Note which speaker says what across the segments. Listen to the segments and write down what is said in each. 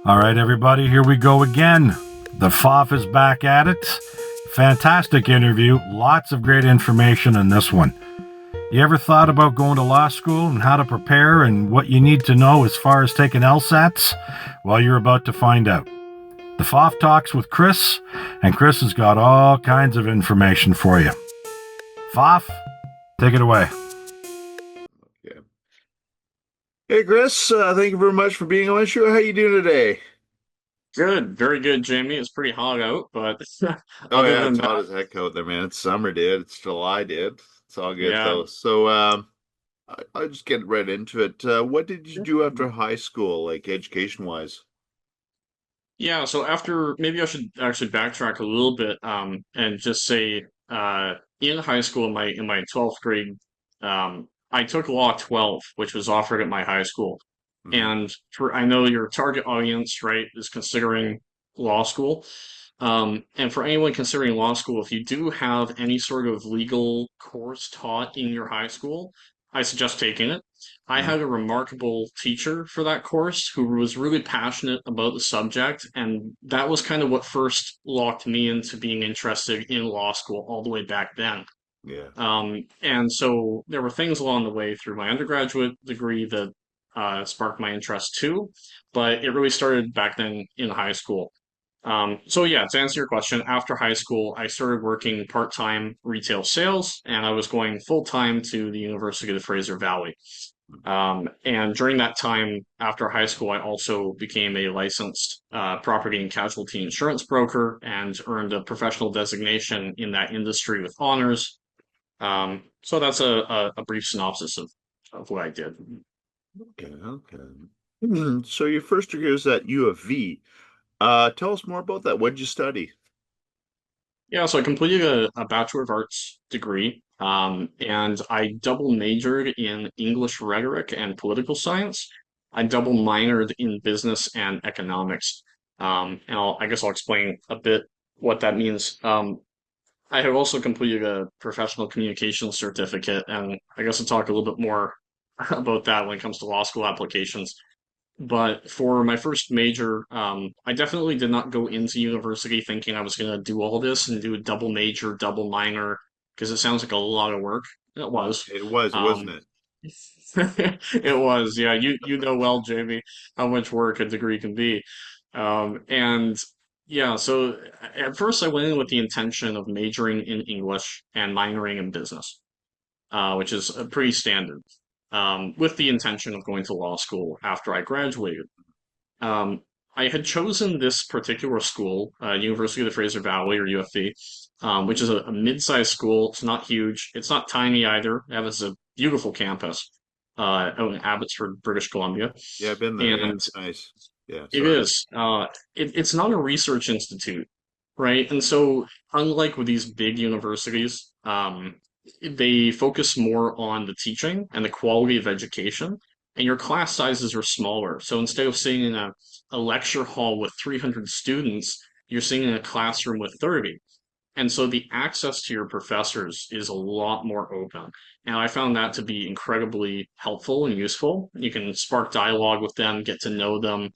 Speaker 1: All right, everybody, here we go again. The FOF is back at it. Fantastic interview. Lots of great information in this one. You ever thought about going to law school and how to prepare and what you need to know as far as taking LSATs? Well, you're about to find out. The FOF Talks with Kris, and Kris has got all kinds of information for you. FOF, take it away.
Speaker 2: Okay. Hey, Kris, thank you very much for being on the show. How you doing today?
Speaker 3: Good, very good, Jamie. It's pretty hot out, but
Speaker 2: Oh
Speaker 3: other
Speaker 2: yeah,
Speaker 3: than
Speaker 2: it's hot
Speaker 3: that,
Speaker 2: as heck out there, man. It's summer, dude. It's July, dude. It's all good
Speaker 3: yeah.
Speaker 2: though. So, I'll just get right into it. What did you do after high school, like education wise?
Speaker 3: Yeah, so after maybe I should actually backtrack a little bit, and just say, in high school, in my 12th grade, I took Law 12, which was offered at my high school.
Speaker 2: Hmm.
Speaker 3: And I know your target audience, right, is considering law school. And for anyone considering law school, if you do have any sort of legal course taught in your high school, I suggest taking it. I
Speaker 2: Hmm.
Speaker 3: had a remarkable teacher for that course who was really passionate about the subject, and that was kind of what first locked me into being interested in law school all the way back then.
Speaker 2: Yeah.
Speaker 3: And so there were things along the way through my undergraduate degree that sparked my interest too, but it really started back then in high school. So yeah, to answer your question, after high school, I started working part-time retail sales, and I was going full-time to the University of the Fraser Valley. And during that time, after high school, I also became a licensed property and casualty insurance broker and earned a professional designation in that industry with honors. So that's a brief synopsis of what I did.
Speaker 2: Okay. Okay. So your first degree was at U of V. Tell us more about that. What did you study?
Speaker 3: Yeah, so I completed a Bachelor of Arts degree, and I double majored in English rhetoric and political science. I double minored in business and economics. And I guess I'll explain a bit what that means. I have also completed a professional communications certificate, and I guess I'll talk a little bit more about that when it comes to law school applications. But for my first major, I definitely did not go into university thinking I was going to do all this and do a double major, double minor, because it sounds like a lot of work. It was.
Speaker 2: It was, wasn't
Speaker 3: Um,
Speaker 2: it?
Speaker 3: it was, yeah. You know well, Jamie, how much work a degree can be. And yeah, so at first I went in with the intention of majoring in English and minoring in business, which is pretty standard, with the intention of going to law school after I graduated. Um, I had chosen this particular school, University of the Fraser Valley, or UFV, which is a mid-sized school. It's not huge. It's not tiny either. It has a beautiful campus out in Abbotsford, British Columbia.
Speaker 2: Yeah, I've been there. Yeah,
Speaker 3: And
Speaker 2: it's nice. Yeah,
Speaker 3: it
Speaker 2: sorry.
Speaker 3: is. It's not a research institute, right? And so, unlike with these big universities, they focus more on the teaching and the quality of education, and your class sizes are smaller. So instead of sitting in a lecture hall with 300 students, you're sitting in a classroom with 30. And so the access to your professors is a lot more open. And I found that to be incredibly helpful and useful. You can spark dialogue with them, get to know them,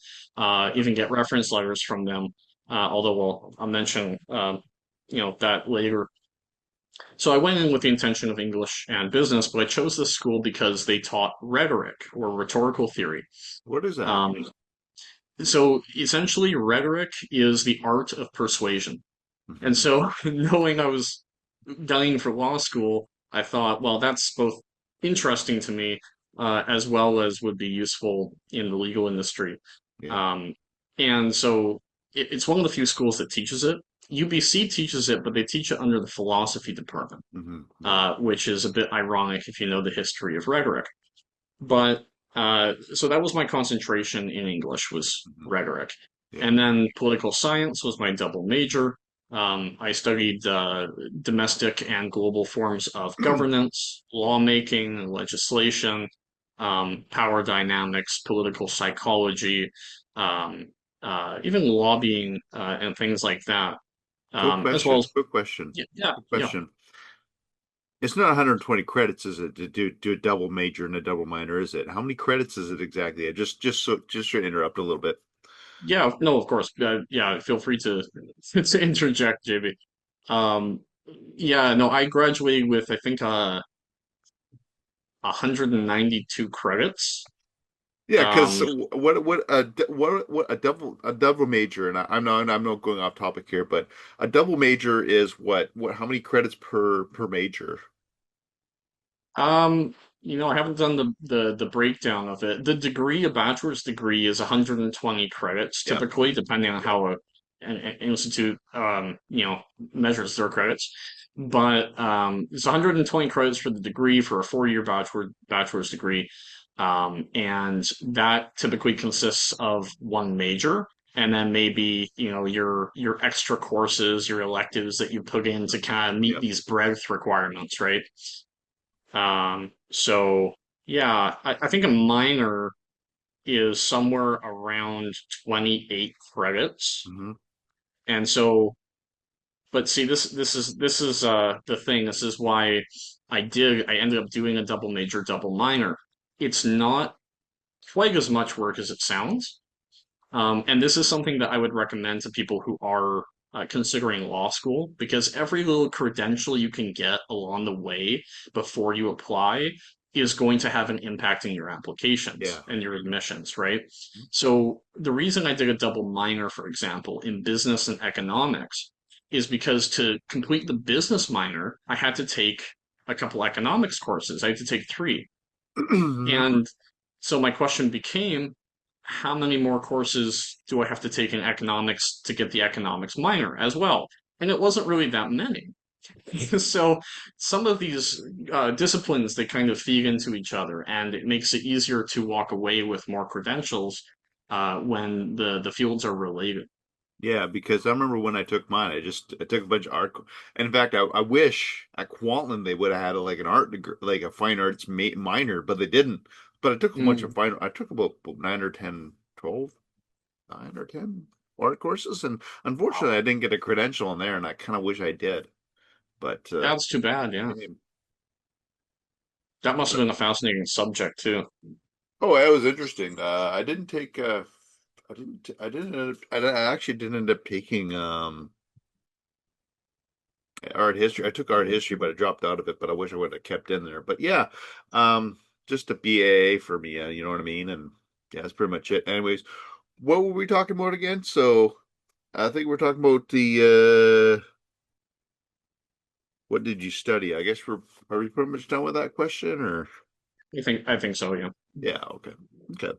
Speaker 3: even get reference letters from them. Although, well, I'll mention, that later. So I went in with the intention of English and business, but I chose this school because they taught rhetoric or rhetorical theory.
Speaker 2: What is that?
Speaker 3: Um, so essentially, rhetoric is the art of persuasion. And
Speaker 2: Hmm.
Speaker 3: so, knowing I was gunning for law school, I thought, well, that's both interesting to me, as well as would be useful in the legal industry.
Speaker 2: Yeah.
Speaker 3: Um, and so, it's one of the few schools that teaches it. UBC teaches it, but they teach it under the philosophy department,
Speaker 2: Hmm. Yeah.
Speaker 3: which is a bit ironic if you know the history of rhetoric. But so that was my concentration in English was
Speaker 2: Hmm.
Speaker 3: rhetoric,
Speaker 2: Yeah.
Speaker 3: and then political science was my double major. I studied domestic and global forms of governance, lawmaking, legislation, power dynamics, political psychology, um, even lobbying and things like that,
Speaker 2: Quick
Speaker 3: as well
Speaker 2: question.
Speaker 3: as
Speaker 2: Quick question.
Speaker 3: yeah, yeah,
Speaker 2: Quick
Speaker 3: yeah.
Speaker 2: question. It's not 120 credits, is it, to do a double major and a double minor, is it? How many credits is it exactly? Just to interrupt a little bit.
Speaker 3: Yeah, no, of course. Yeah, feel free to to interject, JB. Um, yeah, no, I graduated with I think 192 credits.
Speaker 2: Yeah, because
Speaker 3: Um,
Speaker 2: what a double major, and I'm not going off topic here, but a double major is what how many credits per major?
Speaker 3: Um, I haven't done the breakdown of it. The degree, a bachelor's degree, is 120 credits
Speaker 2: Yeah,
Speaker 3: typically, depending on
Speaker 2: yeah,
Speaker 3: how an institute measures their credits. But it's 120 credits for the degree for a 4-year bachelor's degree. And that typically consists of one major and then maybe, your extra courses, your electives that you put in to kind of meet
Speaker 2: yeah.
Speaker 3: these breadth requirements, right? So yeah, I think a minor is somewhere around 28 credits.
Speaker 2: Hmm.
Speaker 3: And so, but see, this is the thing. This is why I ended up doing a double major, double minor. It's not quite as much work as it sounds. And this is something that I would recommend to people who are considering law school because every little credential you can get along the way before you apply is going to have an impact in your applications
Speaker 2: Yeah.
Speaker 3: and your admissions, right? So the reason I did a double minor, for example, in business and economics is because to complete the business minor, I had to take a couple economics courses. I had to take three. And so my question became, how many more courses do I have to take in economics to get the economics minor as well? And it wasn't really that many. So some of these disciplines, they kind of feed into each other, and it makes it easier to walk away with more credentials when the fields are related.
Speaker 2: Yeah, because I remember when I took mine, I took a bunch of art, and in fact, I wish at Kwantlen they would have had like an art degree, like a fine arts minor, but they didn't. But I took a bunch of
Speaker 3: Mm,
Speaker 2: fine. I took about 9 or 10, 12, 9 or 10 art courses, and
Speaker 3: wow.
Speaker 2: unfortunately, I didn't get a credential in there, and I kind of wish I did. But
Speaker 3: That's too bad, yeah.
Speaker 2: shame.
Speaker 3: That must have
Speaker 2: But
Speaker 3: been a fascinating subject too.
Speaker 2: oh, that was interesting. I actually didn't end up taking art history. I took art history, but I dropped out of it. But I wish I would have kept in there. But yeah, just a BA for me. You know what I mean? And yeah, that's pretty much it. Anyways, what were we talking about again? So I think we're talking about the what did you study? I guess are we pretty much done with that question, or
Speaker 3: I think so, yeah.
Speaker 2: yeah, okay, okay.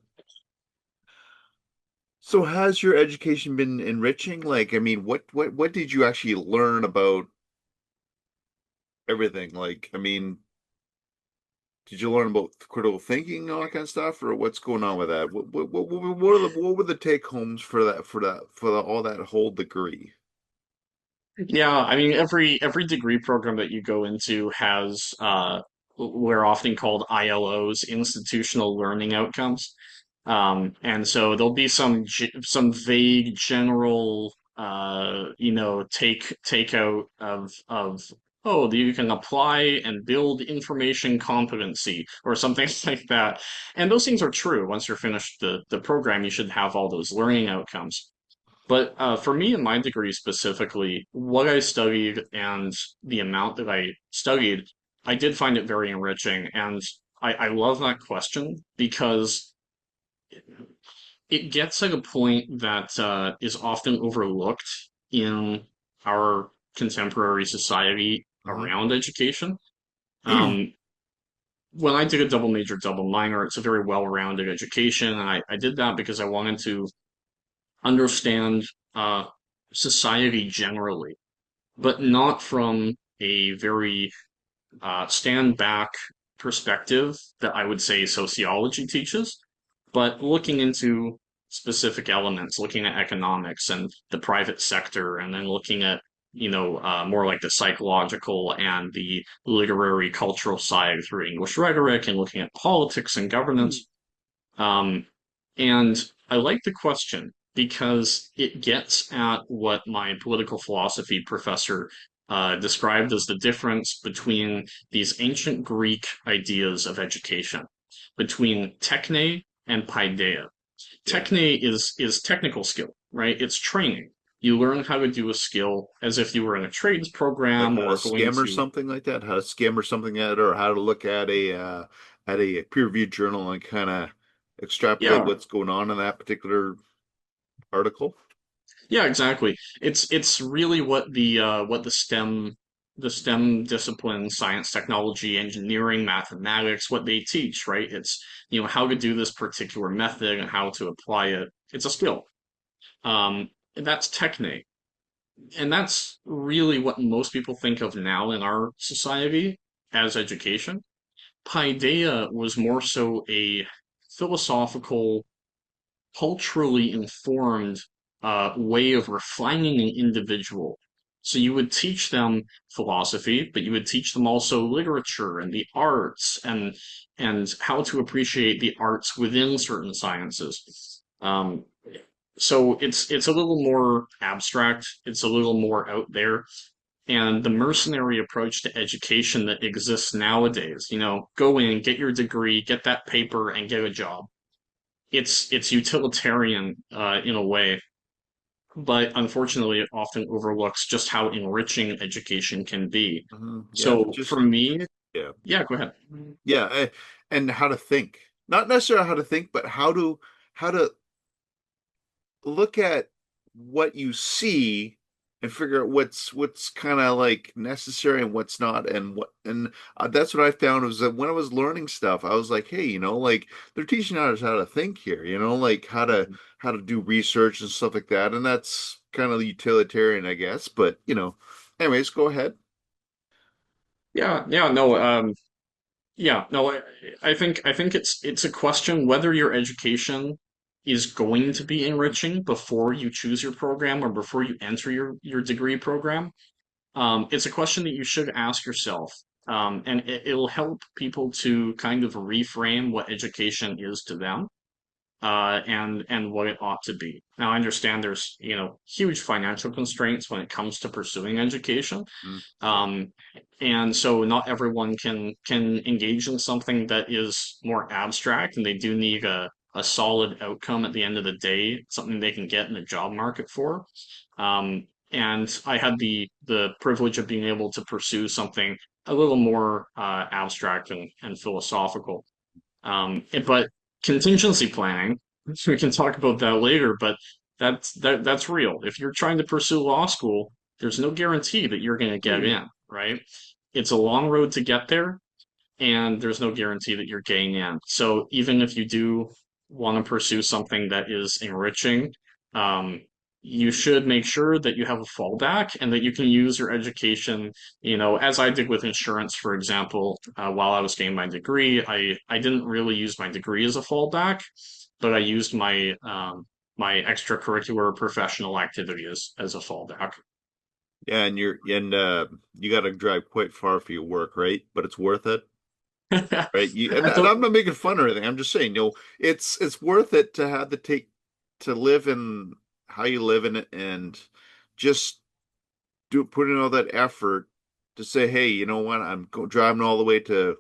Speaker 2: So has your education been enriching? Like, I mean, what did you actually learn about everything? Like, I mean, did you learn about critical thinking and all that kind of stuff, or what's going on with that? What were the take homes for all that whole degree?
Speaker 3: Yeah, I mean every degree program that you go into has we're often called ILOs, institutional learning outcomes. And so there'll be some vague general take out of oh, you can apply and build information competency or something like that. And those things are true. Once you're finished the program, you should have all those learning outcomes. But for me, in my degree specifically, what I studied and the amount that I studied, I did find it very enriching. And I love that question because it gets at a point that is often overlooked in our contemporary society around education. Um, when I did a double major, double minor, it's a very well-rounded education. And I did that because I wanted to understand uh, society generally, but not from a very stand back perspective that I would say sociology teaches, but looking into specific elements, looking at economics and the private sector, and then looking at more like the psychological and the literary cultural side through English rhetoric and looking at politics and governance. Um, and I like the question because it gets at what my political philosophy professor described as the difference between these ancient Greek ideas of education, between techne and paideia.
Speaker 2: Yeah.
Speaker 3: Techne is technical skill, right? It's training. You learn how to do a skill as if you were in a trades
Speaker 2: Like
Speaker 3: program
Speaker 2: how to
Speaker 3: or going
Speaker 2: skim or
Speaker 3: to,
Speaker 2: something like that, how to skim or something at it, or how to look at a peer-reviewed journal and kind of extrapolate
Speaker 3: yeah,
Speaker 2: what's going on in that particular article.
Speaker 3: yeah, exactly. It's really what the STEM disciplines, science, technology, engineering, mathematics, what they teach, right? It's, how to do this particular method and how to apply it. It's a skill. And that's techne. And that's really what most people think of now in our society as education. Paideia was more so a philosophical, culturally informed way of refining an individual. So you would teach them philosophy, but you would teach them also literature and the arts and how to appreciate the arts within certain sciences. So it's a little more abstract. It's a little more out there. And the mercenary approach to education that exists nowadays, go in, get your degree, get that paper, and get a job. It's utilitarian in a way, but unfortunately, it often overlooks just how enriching education can be.
Speaker 2: Yeah,
Speaker 3: So for
Speaker 2: just
Speaker 3: me,
Speaker 2: yeah,
Speaker 3: yeah, go ahead.
Speaker 2: yeah, and how to think, not necessarily how to think, but how to look at what you see and figure out what's kind of like necessary and what's not and that's what I found was that when I was learning stuff I was like, hey, like they're teaching us how to think here, like how to do research and stuff like that, and that's kind of utilitarian, I guess, but anyways, go ahead.
Speaker 3: Yeah, yeah, no, yeah, no, I think it's a question whether your education is going to be enriching before you choose your program or before you enter your degree program. It's a question that you should ask yourself, and it'll help people to kind of reframe what education is to them, and what it ought to be. Now, I understand there's, huge financial constraints when it comes to pursuing education,
Speaker 2: Mm, yeah.
Speaker 3: um, and so not everyone can engage in something that is more abstract, and they do need a solid outcome at the end of the day, something they can get in the job market for. And I had the privilege of being able to pursue something a little more abstract and philosophical. But contingency planning, so we can talk about that later, but that's real. If you're trying to pursue law school, there's no guarantee that you're going to get in, right? It's a long road to get there, and there's no guarantee that you're getting in. So even if you do want to pursue something that is enriching, um, you should make sure that you have a fallback and that you can use your education, as I did with insurance, for example, while I was getting my degree. I didn't really use my degree as a fallback, but I used my extracurricular professional activity as a fallback.
Speaker 2: Yeah, and you got to drive quite far for your work, right? But it's worth it. Right. And
Speaker 3: So,
Speaker 2: I'm not making fun or anything. I'm just saying, it's worth it to have to take to live in how you live in it and just put in all that effort to say, hey, you know what? driving all the way to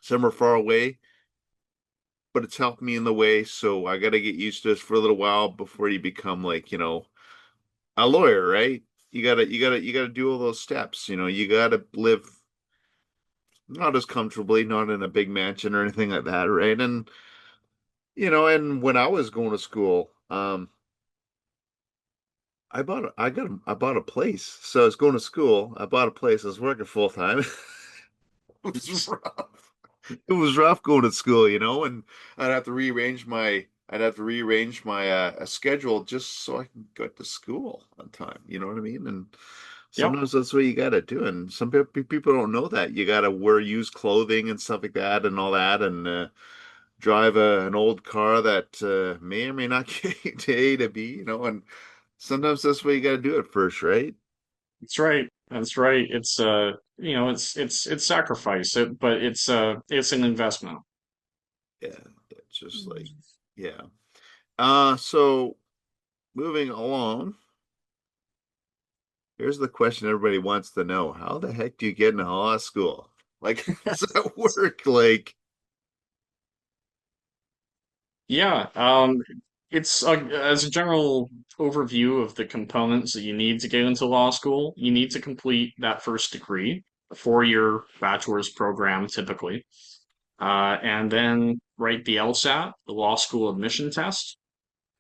Speaker 2: somewhere far away, but it's helped me in the way. So I got to get used to this for a little while before you become like, a lawyer, right? You gotta do all those steps. You gotta live not as comfortably, not in a big mansion or anything like that, right? And when I was going to school, I bought a place. So I was going to school. I bought a place. I was working full time. It was rough. It was rough going to school, and I'd have to rearrange my schedule just so I can go to school on time. You know what I mean? And
Speaker 3: yep,
Speaker 2: sometimes that's what you got to do. And some people don't know that. You got to wear used clothing and stuff like that and all that. And drive an old car that may or may not get you to A to B, and sometimes that's why you got to do it first, right?
Speaker 3: that's right. That's right. It's sacrifice, but it's an investment.
Speaker 2: Yeah, it's just like, yeah. So moving along, here's the question everybody wants to know. How the heck do you get into law school? Like, how does that work? Like,
Speaker 3: Yeah, It's as a general overview of the components that you need to get into law school, you need to complete that first degree, a 4-year bachelor's program typically, and then write the LSAT, the law school admission test,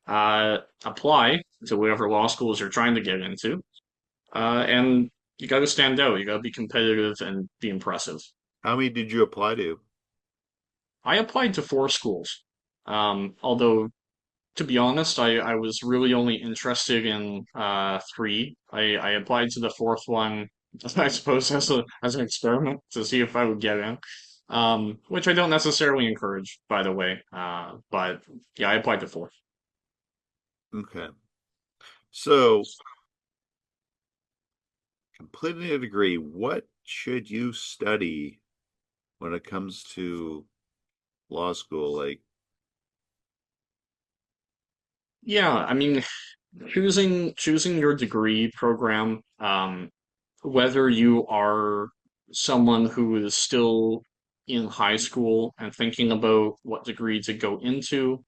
Speaker 3: apply to whatever law schools you're trying to get into, and you got to stand out. You got to be competitive and be impressive.
Speaker 2: How many did you apply to?
Speaker 3: I applied to 4 schools, although to be honest, I was really only interested in 3. I applied to the fourth one, I suppose, as an experiment to see if I would get in, which I don't necessarily encourage, by the way. But yeah, I applied to 4.
Speaker 2: Okay. So, completing a degree, what should you study when it comes to law school? Like,
Speaker 3: Yeah, I mean, choosing your degree program, whether you are someone who is still in high school and thinking about what degree to go into,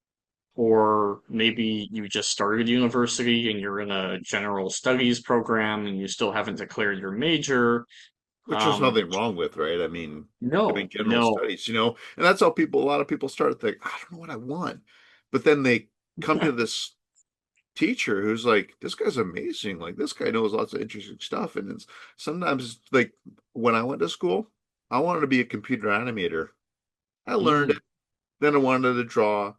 Speaker 3: or maybe you just started university and you're in a general studies program and you still haven't declared your major.
Speaker 2: which there's
Speaker 3: Um,
Speaker 2: nothing wrong with, right? I mean, doing
Speaker 3: no,
Speaker 2: general
Speaker 3: no,
Speaker 2: studies, and that's how a lot of people start to think, I don't know what I want. But then they come to this teacher who's like, this guy's amazing. Like, this guy knows lots of interesting stuff. And it's sometimes like when I went to school, I wanted to be a computer animator. I learned
Speaker 3: mm,
Speaker 2: it. Then I wanted to draw,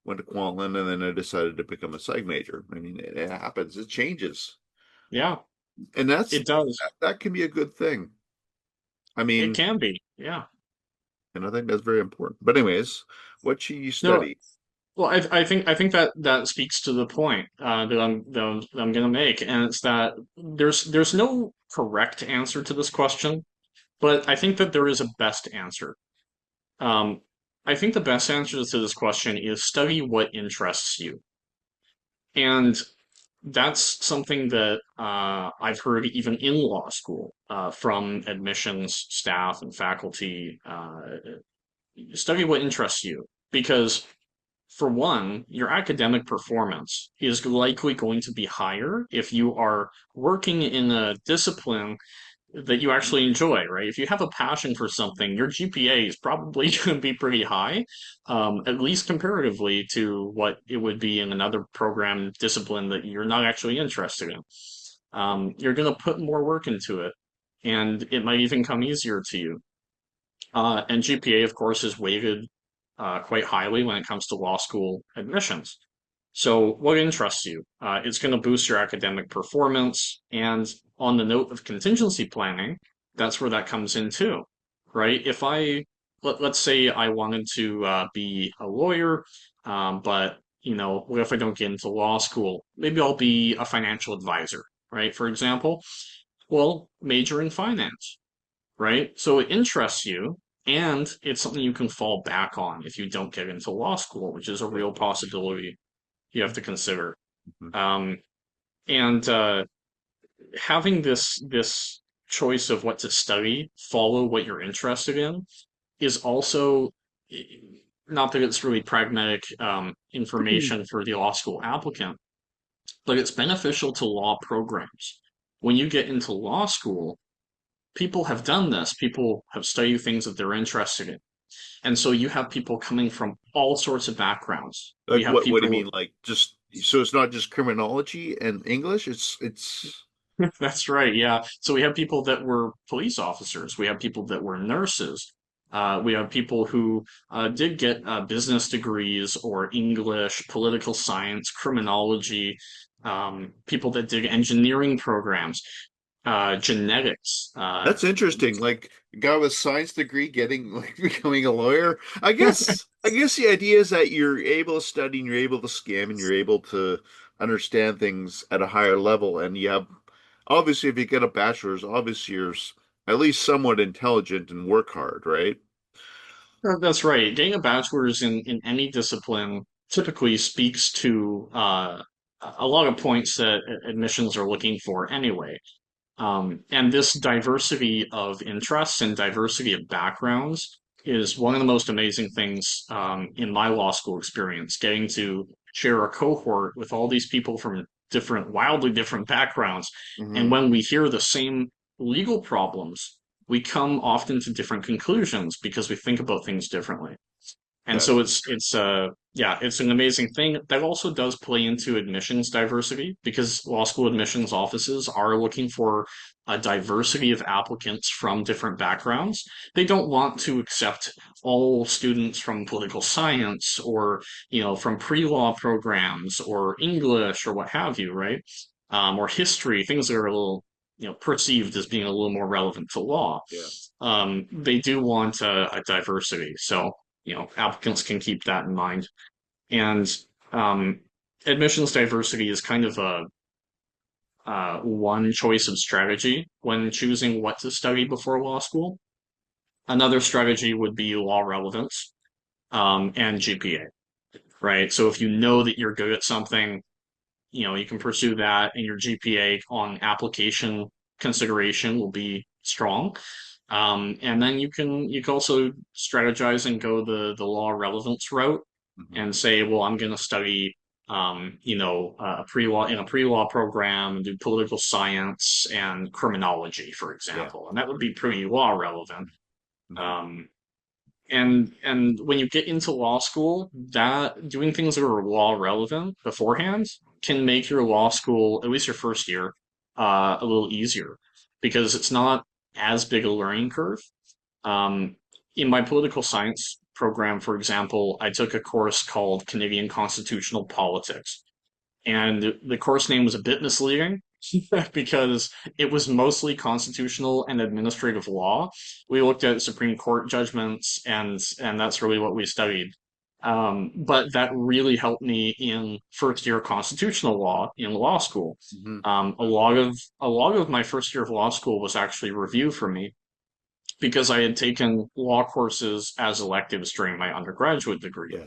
Speaker 2: went to Quantland, and then I decided to become a psych major. I mean, it happens, it changes.
Speaker 3: yeah,
Speaker 2: And
Speaker 3: it does.
Speaker 2: that can be a good thing. I
Speaker 3: It
Speaker 2: mean,
Speaker 3: can be, yeah.
Speaker 2: and I think that's very important. But anyways, what should you
Speaker 3: No,
Speaker 2: study?
Speaker 3: well, I think that that speaks to the point that I'm gonna make, and it's that there's no correct answer to this question, but I think that there is a best answer. Um, I think the best answer to this question is study what interests you. And that's something that I've heard even in law school from admissions staff and faculty. Study what interests you. Because, for one, your academic performance is likely going to be higher if you are working in a discipline that you actually enjoy, right? If you have a passion for something, your GPA is probably going to be pretty high, at least comparatively to what it would be in another program discipline that you're not actually interested in. You're going to put more work into it, and it might even come easier to you. And GPA, of course, is weighted quite highly when it comes to law school admissions. So, what interests you? It's going to boost your academic performance. And on the note of contingency planning, that's where that comes in too, right? If let's say I wanted to be a lawyer, but what if I don't get into law school? Maybe I'll be a financial advisor, right? For example, well, major in finance, right? So it interests you, and it's something you can fall back on if you don't get into law school, which is a real possibility you have to consider.
Speaker 2: Mhm.
Speaker 3: Um, and having this choice of what to study, follow what you're interested in, is also not that it's really pragmatic information for the law school applicant, but it's beneficial to law programs. When you get into law school, people have done this. People have studied things that they're interested in. And so you have people coming from all sorts of backgrounds.
Speaker 2: Like,
Speaker 3: You have
Speaker 2: what do you
Speaker 3: people.
Speaker 2: mean? Like, just so it's not just criminology and English, it's
Speaker 3: That's right, yeah. So we have people that were police officers. We have people that were nurses. We have people who did get business degrees or English, political science, criminology, people that did engineering programs, genetics.
Speaker 2: That's interesting. Like, a guy with a science degree getting like becoming a lawyer. I guess the idea is that you're able to study and you're able to skim and you're able to understand things at a higher level. And you have obviously, if you get a bachelor's, obviously at least somewhat intelligent and work hard, right?
Speaker 3: That's right. Getting a bachelor's in any discipline typically speaks to a lot of points that admissions are looking for anyway. And this diversity of interests and diversity of backgrounds is one of the most amazing things in my law school experience, getting to share a cohort with all these people from wildly different backgrounds. And
Speaker 2: Hmm.
Speaker 3: when we hear the same legal problems, we come often to different conclusions because we think about things differently. And
Speaker 2: Yes.
Speaker 3: so it's an amazing thing that also does play into admissions diversity because law school admissions offices are looking for a diversity of applicants from different backgrounds. They don't want to accept all students from political science or, from pre-law programs or English or what have you, right? Or history, things that are a little, perceived as being a little more relevant to law.
Speaker 2: Yeah.
Speaker 3: They do want a diversity. So, applicants can keep that in mind. And um, admissions diversity is kind of a one choice of strategy when choosing what to study before law school. Another strategy would be law relevance and GPA, right? So if you know that you're good at something, you can pursue that, and your GPA on application consideration will be strong. And then you can also strategize and go the law relevance route
Speaker 2: Hmm.
Speaker 3: and say, well, I'm going to study, a pre-law program and do political science and criminology, for
Speaker 2: Yeah.
Speaker 3: example, and that would be pretty law relevant.
Speaker 2: Hmm.
Speaker 3: Um, and when you get into law school, that doing things that are law relevant beforehand can make your law school, at least your first year, a little easier because it's not as big a learning curve. Um, in my political science program, for example, I took a course called Canadian Constitutional Politics. And the course name was a bit misleading because it was mostly constitutional and administrative law. We looked at Supreme Court judgments, and that's really what we studied. But that really helped me in first year constitutional law in law school.
Speaker 2: Hmm.
Speaker 3: A lot of my first year of law school was actually review for me because I had taken law courses as electives during my undergraduate degree.
Speaker 2: Yeah.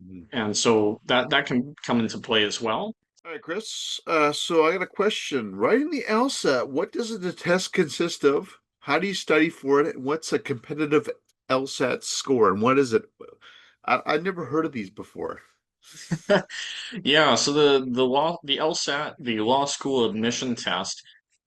Speaker 2: Hmm.
Speaker 3: And so that can come into play as well.
Speaker 2: All right, Chris. So I got a question. Writing the LSAT, what does the test consist of? How do you study for it? And what's a competitive LSAT score? And what is it? I've never heard of these before.
Speaker 3: Yeah, so the LSAT, the law school admission test,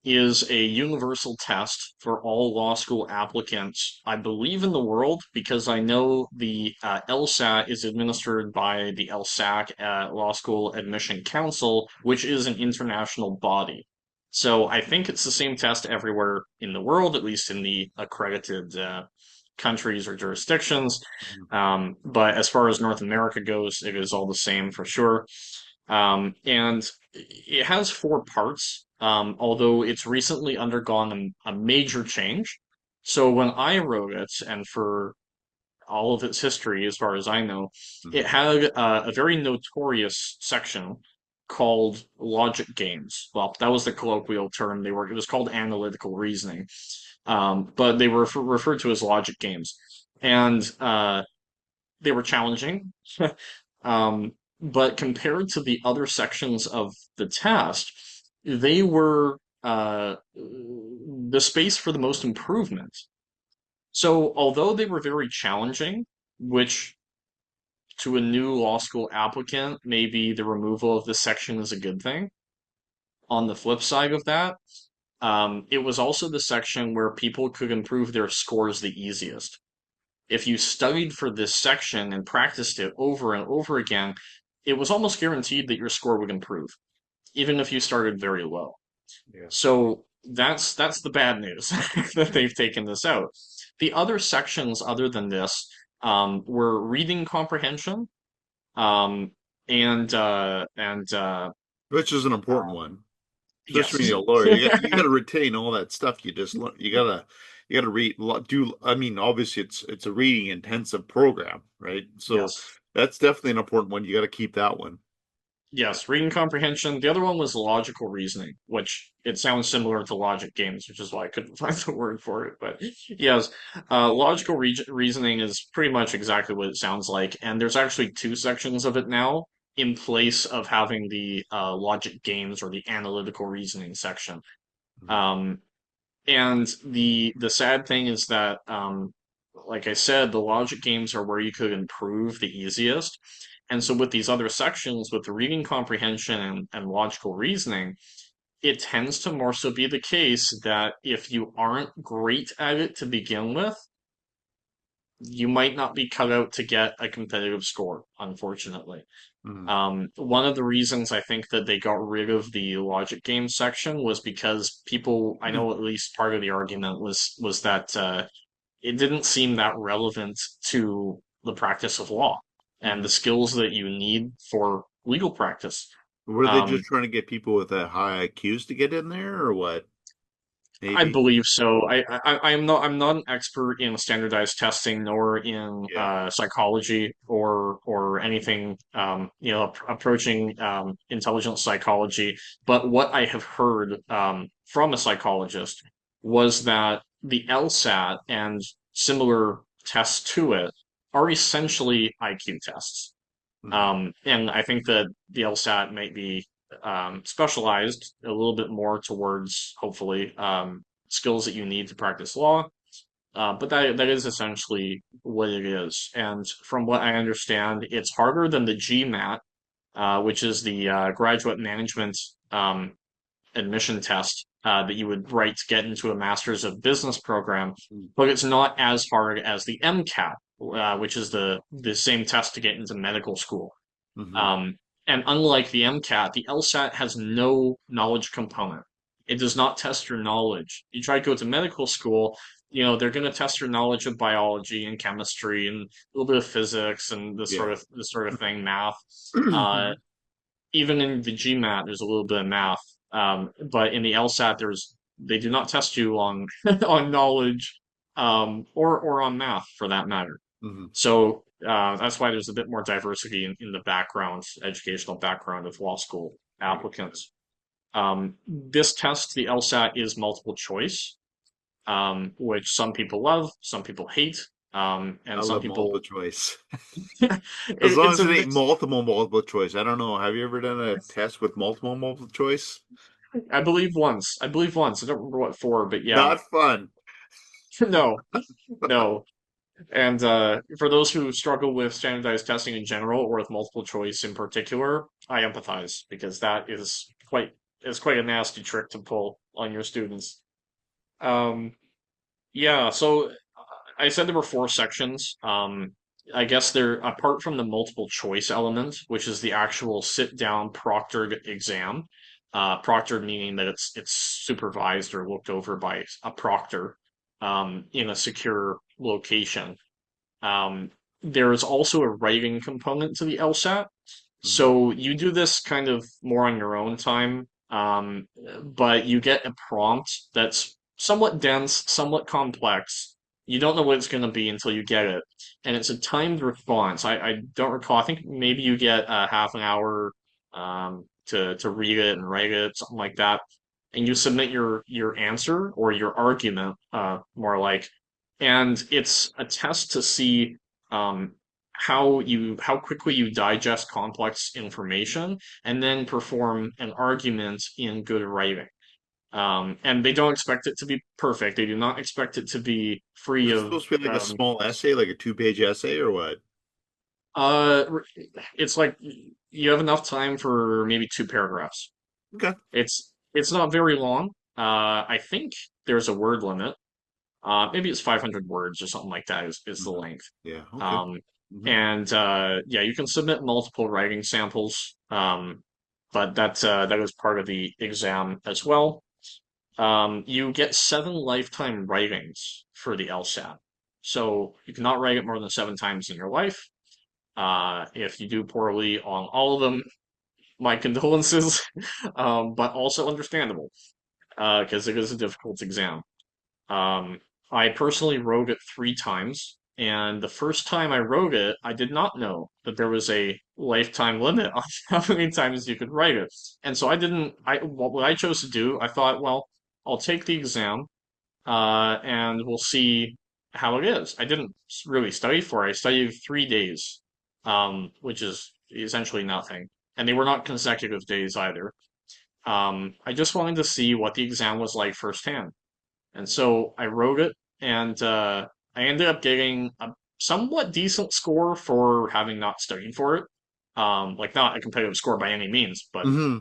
Speaker 3: is a universal test for all law school applicants, I believe in the world, because I know the LSAT is administered by the LSAC, Law School Admission Council, which is an international body. So I think it's the same test everywhere in the world, at least in the accredited countries or jurisdictions.
Speaker 2: Mhm.
Speaker 3: But as far as North America goes, it is all the same for sure. And it has four parts, although it's recently undergone a major change. So when I wrote it, and for all of its history, as far as I know, it
Speaker 2: Mhm.
Speaker 3: had a very notorious section called logic games. Well, that was the colloquial term. It was called analytical reasoning, but they were referred to as logic games, and they were challenging. Um, but compared to the other sections of the test, they were the space for the most improvement. So, although they were very challenging, which to a new law school applicant, maybe the removal of this section is a good thing. On the flip side of that, it was also the section where people could improve their scores the easiest. If you studied for this section and practiced it over and over again, it was almost guaranteed that your score would improve, even if you started very low.
Speaker 2: Yeah.
Speaker 3: So that's the bad news that they've taken this out. The other sections, other than this, were reading comprehension, um, and
Speaker 2: Which is an important
Speaker 3: uh,
Speaker 2: one, especially when
Speaker 3: yes,
Speaker 2: you're a lawyer. You gotta retain all that stuff you just learn. You gotta read do. I mean, obviously it's a reading intensive program, right? So
Speaker 3: yes.
Speaker 2: that's definitely an important one. You got to keep that one.
Speaker 3: Yes, reading comprehension. The other one was logical reasoning, which it sounds similar to logic games, which is why I couldn't find the word for it. But yes, logical reasoning is pretty much exactly what it sounds like. And there's actually two sections of it now in place of having the logic games or the analytical reasoning section.
Speaker 2: Mhm.
Speaker 3: Um, and the sad thing is that, like I said, the logic games are where you could improve the easiest. And so with these other sections, with the reading comprehension and logical reasoning, it tends to more so be the case that if you aren't great at it to begin with, you might not be cut out to get a competitive score, unfortunately.
Speaker 2: Mhm.
Speaker 3: One of the reasons I think that they got rid of the logic game section was because people, I know at least part of the argument was that it didn't seem that relevant to the practice of law and the
Speaker 2: Mhm.
Speaker 3: skills that you need for legal practice.
Speaker 2: Were they just
Speaker 3: Um,
Speaker 2: trying to get people with that high IQs to get in there, or what?
Speaker 3: I
Speaker 2: Maybe.
Speaker 3: believe so. I'm not an expert in standardized testing nor in
Speaker 2: Yeah.
Speaker 3: psychology or anything approaching intelligent psychology. But what I have heard from a psychologist was that the LSAT and similar tests to it are essentially IQ tests.
Speaker 2: Mhm.
Speaker 3: And I think that the LSAT might be specialized a little bit more towards, hopefully, skills that you need to practice law. But that is essentially what it is. And from what I understand, it's harder than the GMAT, which is the graduate management admission test that you would write to get into a Master's of Business program. But it's not as hard as the MCAT, which is the same test to get into medical school.
Speaker 2: Mhm.
Speaker 3: Um, and unlike the MCAT, the LSAT has no knowledge component. It does not test your knowledge. You try to go to medical school, they're going to test your knowledge of biology and chemistry and a little bit of physics and
Speaker 2: Yeah.
Speaker 3: this sort of thing, math. Uh,
Speaker 2: Mhm.
Speaker 3: even in the GMAT, there's a little bit of math. But in the LSAT, they do not test you on on knowledge, or on math for that matter.
Speaker 2: Mhm.
Speaker 3: So that's why there's a bit more diversity in the background, educational background of law school
Speaker 2: Right.
Speaker 3: applicants. This test, the LSAT, is multiple choice, which some people love, some people hate,
Speaker 2: I
Speaker 3: and some
Speaker 2: love multiple
Speaker 3: people.
Speaker 2: choice. As long
Speaker 3: It's
Speaker 2: as
Speaker 3: a
Speaker 2: it ain't
Speaker 3: mix.
Speaker 2: multiple choice. I don't know. Have you ever done a test with multiple choice?
Speaker 3: I believe once. I believe once. I don't remember what for, but yeah.
Speaker 2: Not fun.
Speaker 3: No, no. And for those who struggle with standardized testing in general or with multiple choice in particular, I empathize because that is quite a nasty trick to pull on your students. Um, yeah, so I said there were four sections. I guess they're apart from the multiple choice element, which is the actual sit down proctored exam. Proctored meaning that it's supervised or looked over by a proctor in a secure location. Um, there is also a writing component to the LSAT.
Speaker 2: Mhm.
Speaker 3: So you do this kind of more on your own time, but you get a prompt that's somewhat dense, somewhat complex. You don't know what it's going to be until you get it. And it's a timed response. I don't recall. I think maybe you get a half an hour to read it and write it, something like that. And you submit your answer or your argument, more like, and it's a test to see um, how quickly you digest complex information and then perform an argument in good writing. And they don't expect it to be perfect. They do not expect it to be
Speaker 2: Is
Speaker 3: free
Speaker 2: it
Speaker 3: of
Speaker 2: supposed to be like a small essay, like a two-page essay, or what?
Speaker 3: uh it's like you have enough time for maybe two paragraphs.
Speaker 2: Okay.
Speaker 3: It's not very long. I think there's a word limit. Maybe it's 500 words or something like that is the
Speaker 2: Mhm.
Speaker 3: length.
Speaker 2: Yeah. Okay.
Speaker 3: Um,
Speaker 2: Hmm.
Speaker 3: and yeah, you can submit multiple writing samples, but that is part of the exam as well. You get 7 lifetime writings for the LSAT, so you cannot write it more than 7 times in your life. If you do poorly on all of them, my condolences, but also understandable because it is a difficult exam. Um, I personally wrote it 3 times, and the first time I wrote it, I did not know that there was a lifetime limit on how many times you could write it. And so I didn't, what I chose to do, I thought, well, I'll take the exam, and we'll see how it is. I didn't really study for it. I studied 3 days, which is essentially nothing. And they were not consecutive days either. I just wanted to see what the exam was like firsthand. And so I wrote it, and I ended up getting a somewhat decent score for having not studied for it. Like not a competitive score by any means, but
Speaker 2: Hmm.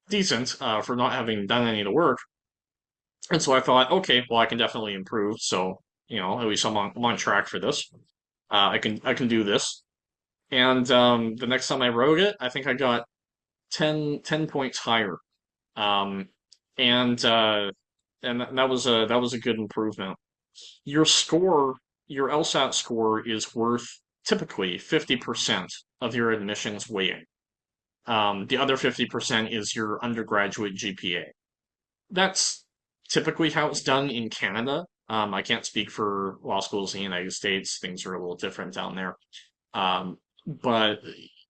Speaker 3: decent for not having done any of the work. And so I thought, okay, well, I can definitely improve. So, at least I'm on track for this. I can do this. And the next time I wrote it, I think I got 10 points higher. Um, and that was a good improvement. Your score, your LSAT score is worth typically 50% of your admissions weighting. The other 50% is your undergraduate GPA. That's typically how it's done in Canada. I can't speak for law schools in the United States. Things are a little different down there. But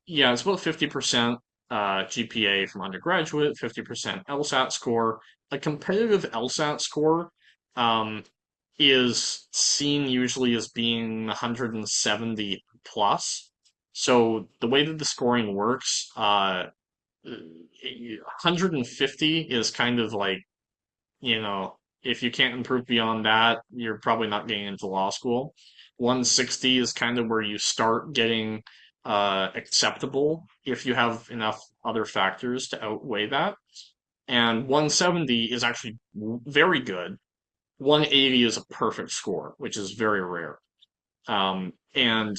Speaker 3: yeah, it's about 50% GPA from undergraduate, 50% LSAT score. A competitive LSAT score um, is seen usually as being 170 plus. So the way that the scoring works, 150 is kind of like, if you can't improve beyond that, you're probably not getting into law school. 160 is kind of where you start getting acceptable if you have enough other factors to outweigh that. And 170 is actually very good. 180 is a perfect score, which is very rare. And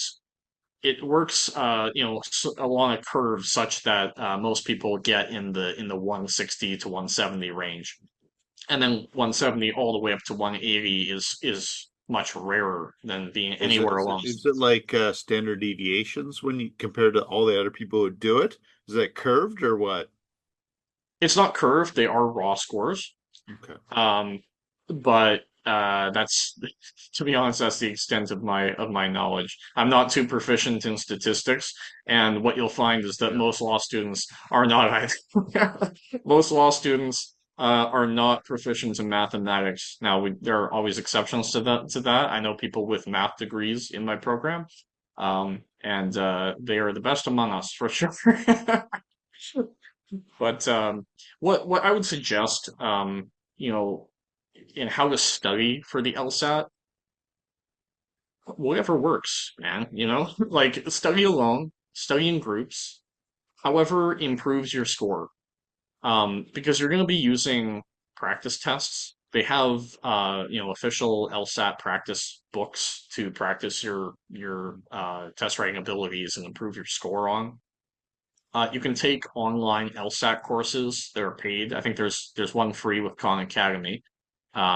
Speaker 3: it works, along a curve such that most people get in the 160 to 170 range, and then 170 all the way up to 180 is much rarer than being
Speaker 2: Is it
Speaker 3: anywhere along.
Speaker 2: is it like standard deviations when you compare to all the other people who do it? Is that curved or what?
Speaker 3: It's not curved; they are raw scores.
Speaker 2: Okay.
Speaker 3: Um, but that's to be honest, that's the extent of my knowledge. I'm not too proficient in statistics, and what you'll find is that
Speaker 2: Yeah.
Speaker 3: most law students are not either. Most law students are not proficient in mathematics. Now, there are always exceptions to that. I know people with math degrees in my program, and they are the best among us for sure. But what I would suggest, you know, in how to study for the LSAT, whatever works, man. Like study alone, study in groups, however improves your score. Because you're going to be using practice tests. They have official LSAT practice books to practice your test writing abilities and improve your score on. You can take online LSAT courses that are paid. I think there's one free with Khan Academy,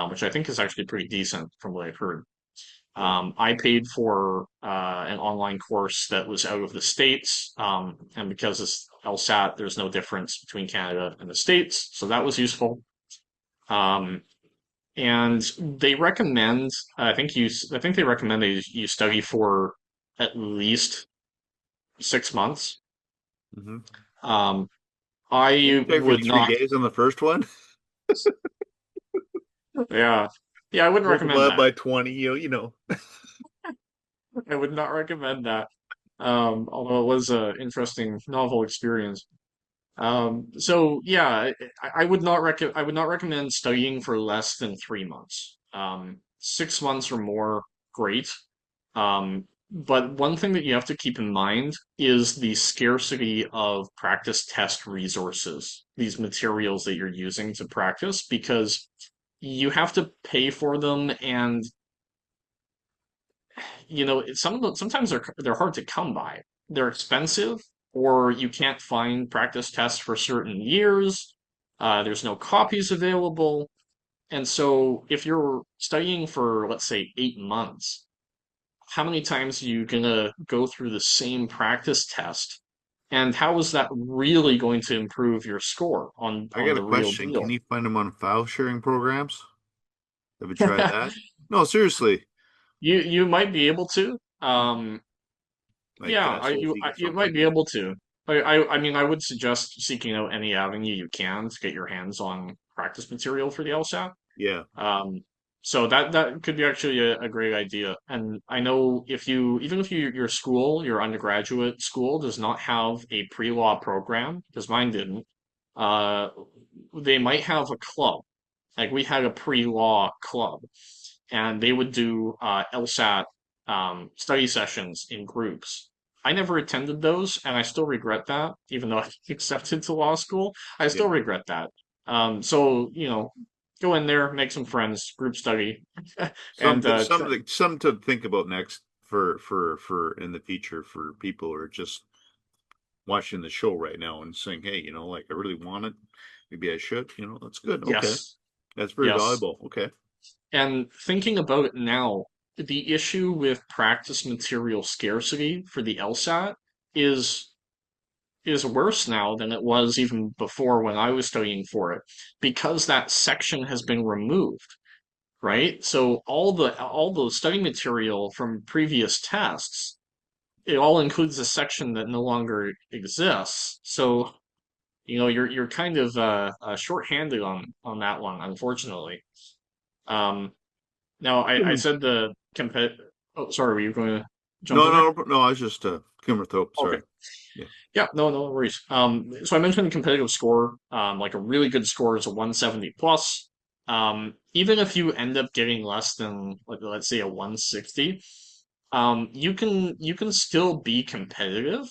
Speaker 3: which I think is actually pretty decent from what I've heard.
Speaker 2: Yeah.
Speaker 3: I paid for an online course that was out of the States, and because it's LSAT, there's no difference between Canada and the States, so that was useful. Um, and they recommend, I think they recommend that you study for at least 6 months.
Speaker 2: Hmm.
Speaker 3: Um,
Speaker 2: You
Speaker 3: I
Speaker 2: pay for
Speaker 3: would
Speaker 2: 3
Speaker 3: not.
Speaker 2: days on the first one,
Speaker 3: Yeah. Yeah, I wouldn't recommend
Speaker 2: multiply it
Speaker 3: that.
Speaker 2: by 20, you know.
Speaker 3: I would not recommend that. Although it was an interesting novel experience. So yeah, I would not recommend studying for less than 3 months. 6 months or more, great. But one thing that you have to keep in mind is the scarcity of practice test resources, these materials that you're using to practice, because you have to pay for them, and some of them sometimes they're hard to come by. They're expensive, or you can't find practice tests for certain years. There's no copies available. And so if you're studying for, let's say, 8 months, how many times are you gonna go through the same practice test? And how is that really going to improve your score on
Speaker 2: I
Speaker 3: on
Speaker 2: got a
Speaker 3: the real
Speaker 2: question. Can
Speaker 3: deal?
Speaker 2: you find them on file sharing programs? Have you tried that? No, seriously.
Speaker 3: You might be able to.
Speaker 2: Like
Speaker 3: Yeah,
Speaker 2: Soulseek or
Speaker 3: you might be
Speaker 2: something.
Speaker 3: able to. I mean, I would suggest seeking out any avenue you can to get your hands on practice material for the LSAT.
Speaker 2: Yeah.
Speaker 3: Um, so that could be actually a great idea. And I know even if your school, your undergraduate school, does not have a pre-law program, because mine didn't, uh, they might have a club. Like we had a pre-law club, and they would do LSAT study sessions in groups. I never attended those, and I still regret that, even though I accepted to law school. I
Speaker 2: Yeah.
Speaker 3: still regret that. So, go in there, make some friends, group study, and
Speaker 2: Something, something to think about next for in the future for people who are just watching the show right now and saying, hey, like I really want it. Maybe I should, that's good. Okay.
Speaker 3: yes,
Speaker 2: That's very
Speaker 3: yes.
Speaker 2: valuable. Okay.
Speaker 3: And thinking about it now, the issue with practice material scarcity for the LSAT is is worse now than it was even before when I was studying for it, because that section has been removed, right? So all the study material from previous tests, it all includes a section that no longer exists. So, you're kind of short-handed on that one, unfortunately. Um, Now, I said the compet. Oh, sorry, were you going to jump
Speaker 2: No,
Speaker 3: in there?
Speaker 2: no, no. I was just Kimmer Thorpe.
Speaker 3: Okay.
Speaker 2: Sorry. Yeah.
Speaker 3: Yeah, no, no worries. So I mentioned the competitive score. Like a really good score is a 170 plus. Even if you end up getting less than, like, let's say a 160, you can still be competitive.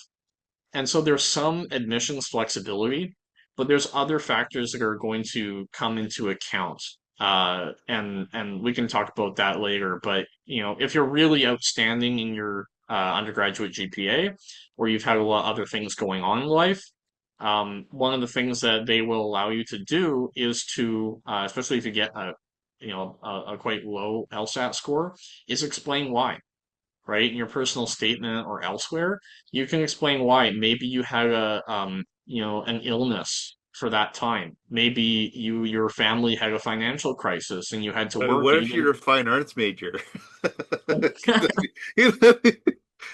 Speaker 3: And so there's some admissions flexibility, but there's other factors that are going to come into account. And we can talk about that later. But if you're really outstanding in your undergraduate GPA, or you've had a lot of other things going on in life, one of the things that they will allow you to do is to, especially if you get a quite low LSAT score, is explain why, right? In your personal statement or elsewhere, you can explain why. Maybe you had an illness for that time. Maybe your family had a financial crisis and you had to work
Speaker 2: What if
Speaker 3: even.
Speaker 2: you're a fine arts major?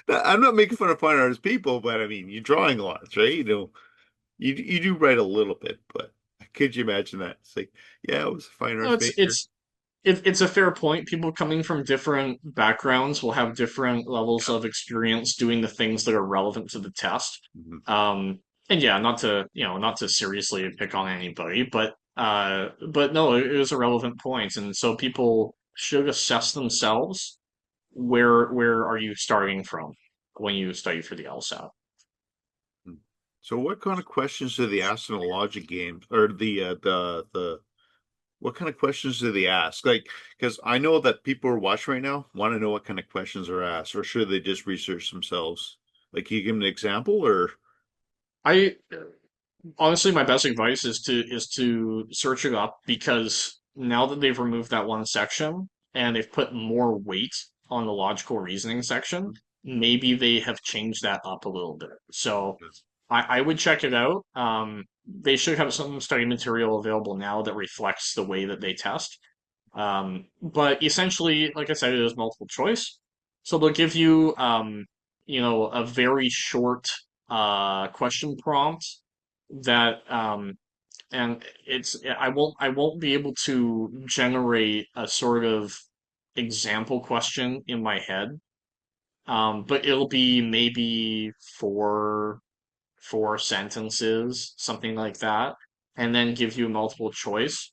Speaker 2: I'm not making fun of fine arts people, but I mean, you're drawing lots, right? You do write a little bit, but could you imagine that? It's like, yeah, I was a fine
Speaker 3: No,
Speaker 2: arts
Speaker 3: it's
Speaker 2: major.
Speaker 3: it's it's a fair point. People coming from different backgrounds will have different levels
Speaker 2: Yeah.
Speaker 3: of experience doing the things that are relevant to the test.
Speaker 2: Mhm.
Speaker 3: Um, and yeah, not to seriously pick on anybody, but no, it was a relevant point, and so people should assess themselves. Where are you starting from when you study for the LSAT?
Speaker 2: So what kind of questions do they ask in a logic game or the what kind of questions do they ask? Like, because I know that people who are watching right now want to know what kind of questions are asked, or should they just research themselves? Like, can you give them an example, or
Speaker 3: I Honestly, my best advice is to search it up, because now that they've removed that one section and they've put more weight on the logical reasoning section, maybe they have changed that up a little bit. So I would check it out. They should have some study material available now that reflects the way that they test. But essentially, like I said, it is multiple choice. So they'll give you, a very short question prompt that and I won't be able to generate a sort of example question in my head. But it'll be maybe four sentences, something like that, and then give you multiple choice.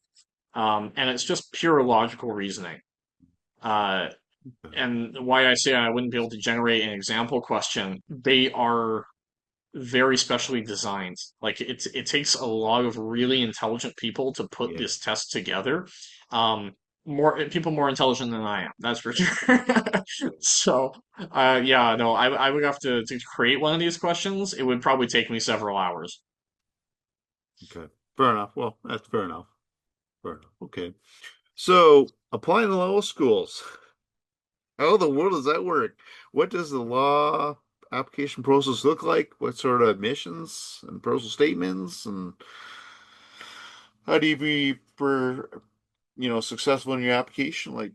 Speaker 3: And it's just pure logical reasoning. Uh, and why I say I wouldn't be able to generate an example question, they are very specially designed. Like it takes a lot of really intelligent people to put
Speaker 2: yeah,
Speaker 3: this test together. Um, more people more intelligent than I am, that's for sure. So, yeah, no, I would have to create one of these questions. It would probably take me several hours.
Speaker 2: okay, fair enough. Well, that's fair enough. Fair enough. Okay, so applying to law schools. How in the world does that work? What does the law application process look like? What sort of admissions and proposal statements and how do you be successful in your application? Like,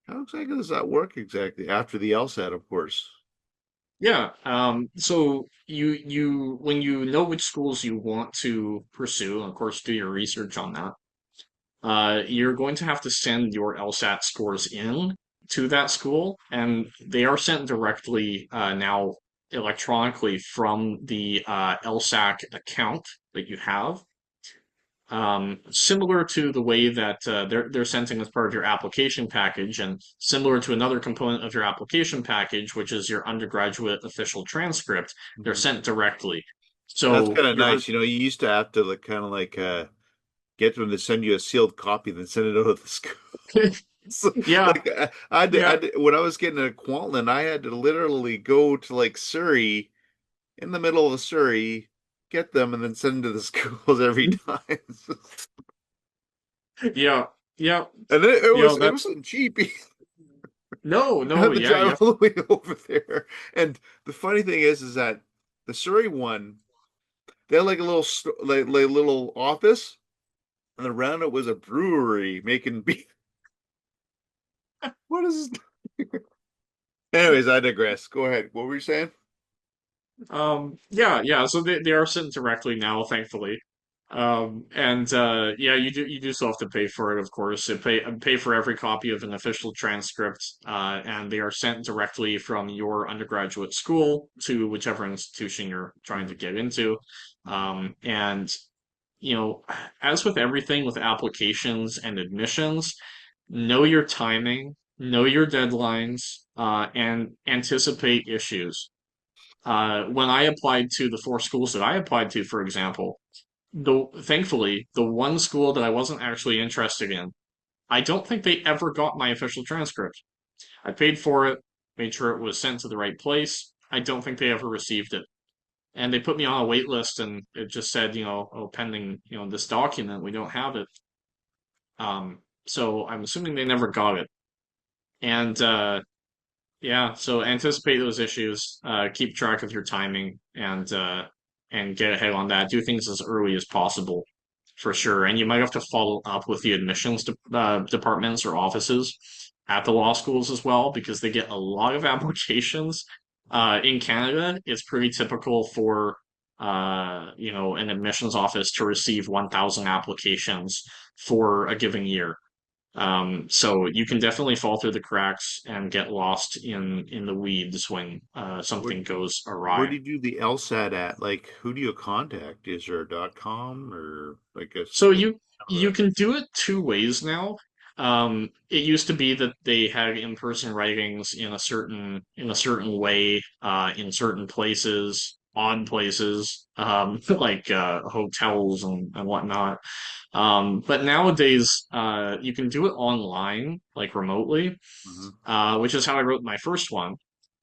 Speaker 2: how exactly does that work exactly after the LSAT, of course?
Speaker 3: Yeah. So you when you know which schools you want to pursue, of course, do your research on that. You're going to have to send your LSAT scores in to that school, and they are sent directly now electronically from the LSAC account that you have. similar to the way that they're sent in as part of your application package, and similar to another component of your application package, which is your undergraduate official transcript. They're
Speaker 2: Mhm.
Speaker 3: sent directly.
Speaker 2: That's
Speaker 3: So
Speaker 2: kind of
Speaker 3: you're
Speaker 2: nice. You used to have to like kind of like get them to send you a sealed copy, then send it out of the school. So,
Speaker 3: yeah,
Speaker 2: like I
Speaker 3: yeah,
Speaker 2: had when I was getting a Kwantlen, I had to literally go to like Surrey, in the middle of Surrey, get them, and then send them to the schools every time.
Speaker 3: yeah, yeah.
Speaker 2: And it
Speaker 3: You know
Speaker 2: was it
Speaker 3: that
Speaker 2: wasn't cheap.
Speaker 3: no,
Speaker 2: I
Speaker 3: no,
Speaker 2: had to
Speaker 3: yeah,
Speaker 2: drive
Speaker 3: yeah.
Speaker 2: all the way over there. And the funny thing is that the Surrey one, they had like a little like little office, and around it was a brewery making beer. What is? Anyways, I digress. Go ahead. What were you saying?
Speaker 3: Yeah, yeah. So they are sent directly now, thankfully. And yeah, you do still have to pay for it, of course. You pay for every copy of an official transcript, and they are sent directly from your undergraduate school to whichever institution you're trying to
Speaker 2: Mhm,
Speaker 3: get into.
Speaker 2: mhm.
Speaker 3: And you know, as with everything with applications and admissions, know your timing, know your deadlines, and anticipate issues. When I applied to the four schools that I applied to, for example, thankfully, the one school that I wasn't actually interested in, I don't think they ever got my official transcript. I paid for it, made sure it was sent to the right place. I don't think they ever received it. And they put me on a wait list, and it just said, oh, pending, this document, we don't have it. So I'm assuming they never got it. And yeah, so anticipate those issues, keep track of your timing, and get ahead on that. Do things as early as possible, for sure. And you might have to follow up with the admissions departments or offices at the law schools as well, because they get a lot of applications. In Canada, it's pretty typical for an admissions office to receive 1,000 applications for a given year. So you can definitely fall through the cracks and get lost in the weeds when
Speaker 2: Where
Speaker 3: something goes
Speaker 2: where
Speaker 3: awry.
Speaker 2: do you do the LSAT at? Like, who do you contact? Is there a .com or like
Speaker 3: So
Speaker 2: kind
Speaker 3: you
Speaker 2: of
Speaker 3: can do it two ways now. It used to be that they had in-person writings in a certain way, in certain places, odd places, like hotels and whatnot. But nowadays, you can do it online, like remotely,
Speaker 2: Mhm.
Speaker 3: which is how I wrote my first one.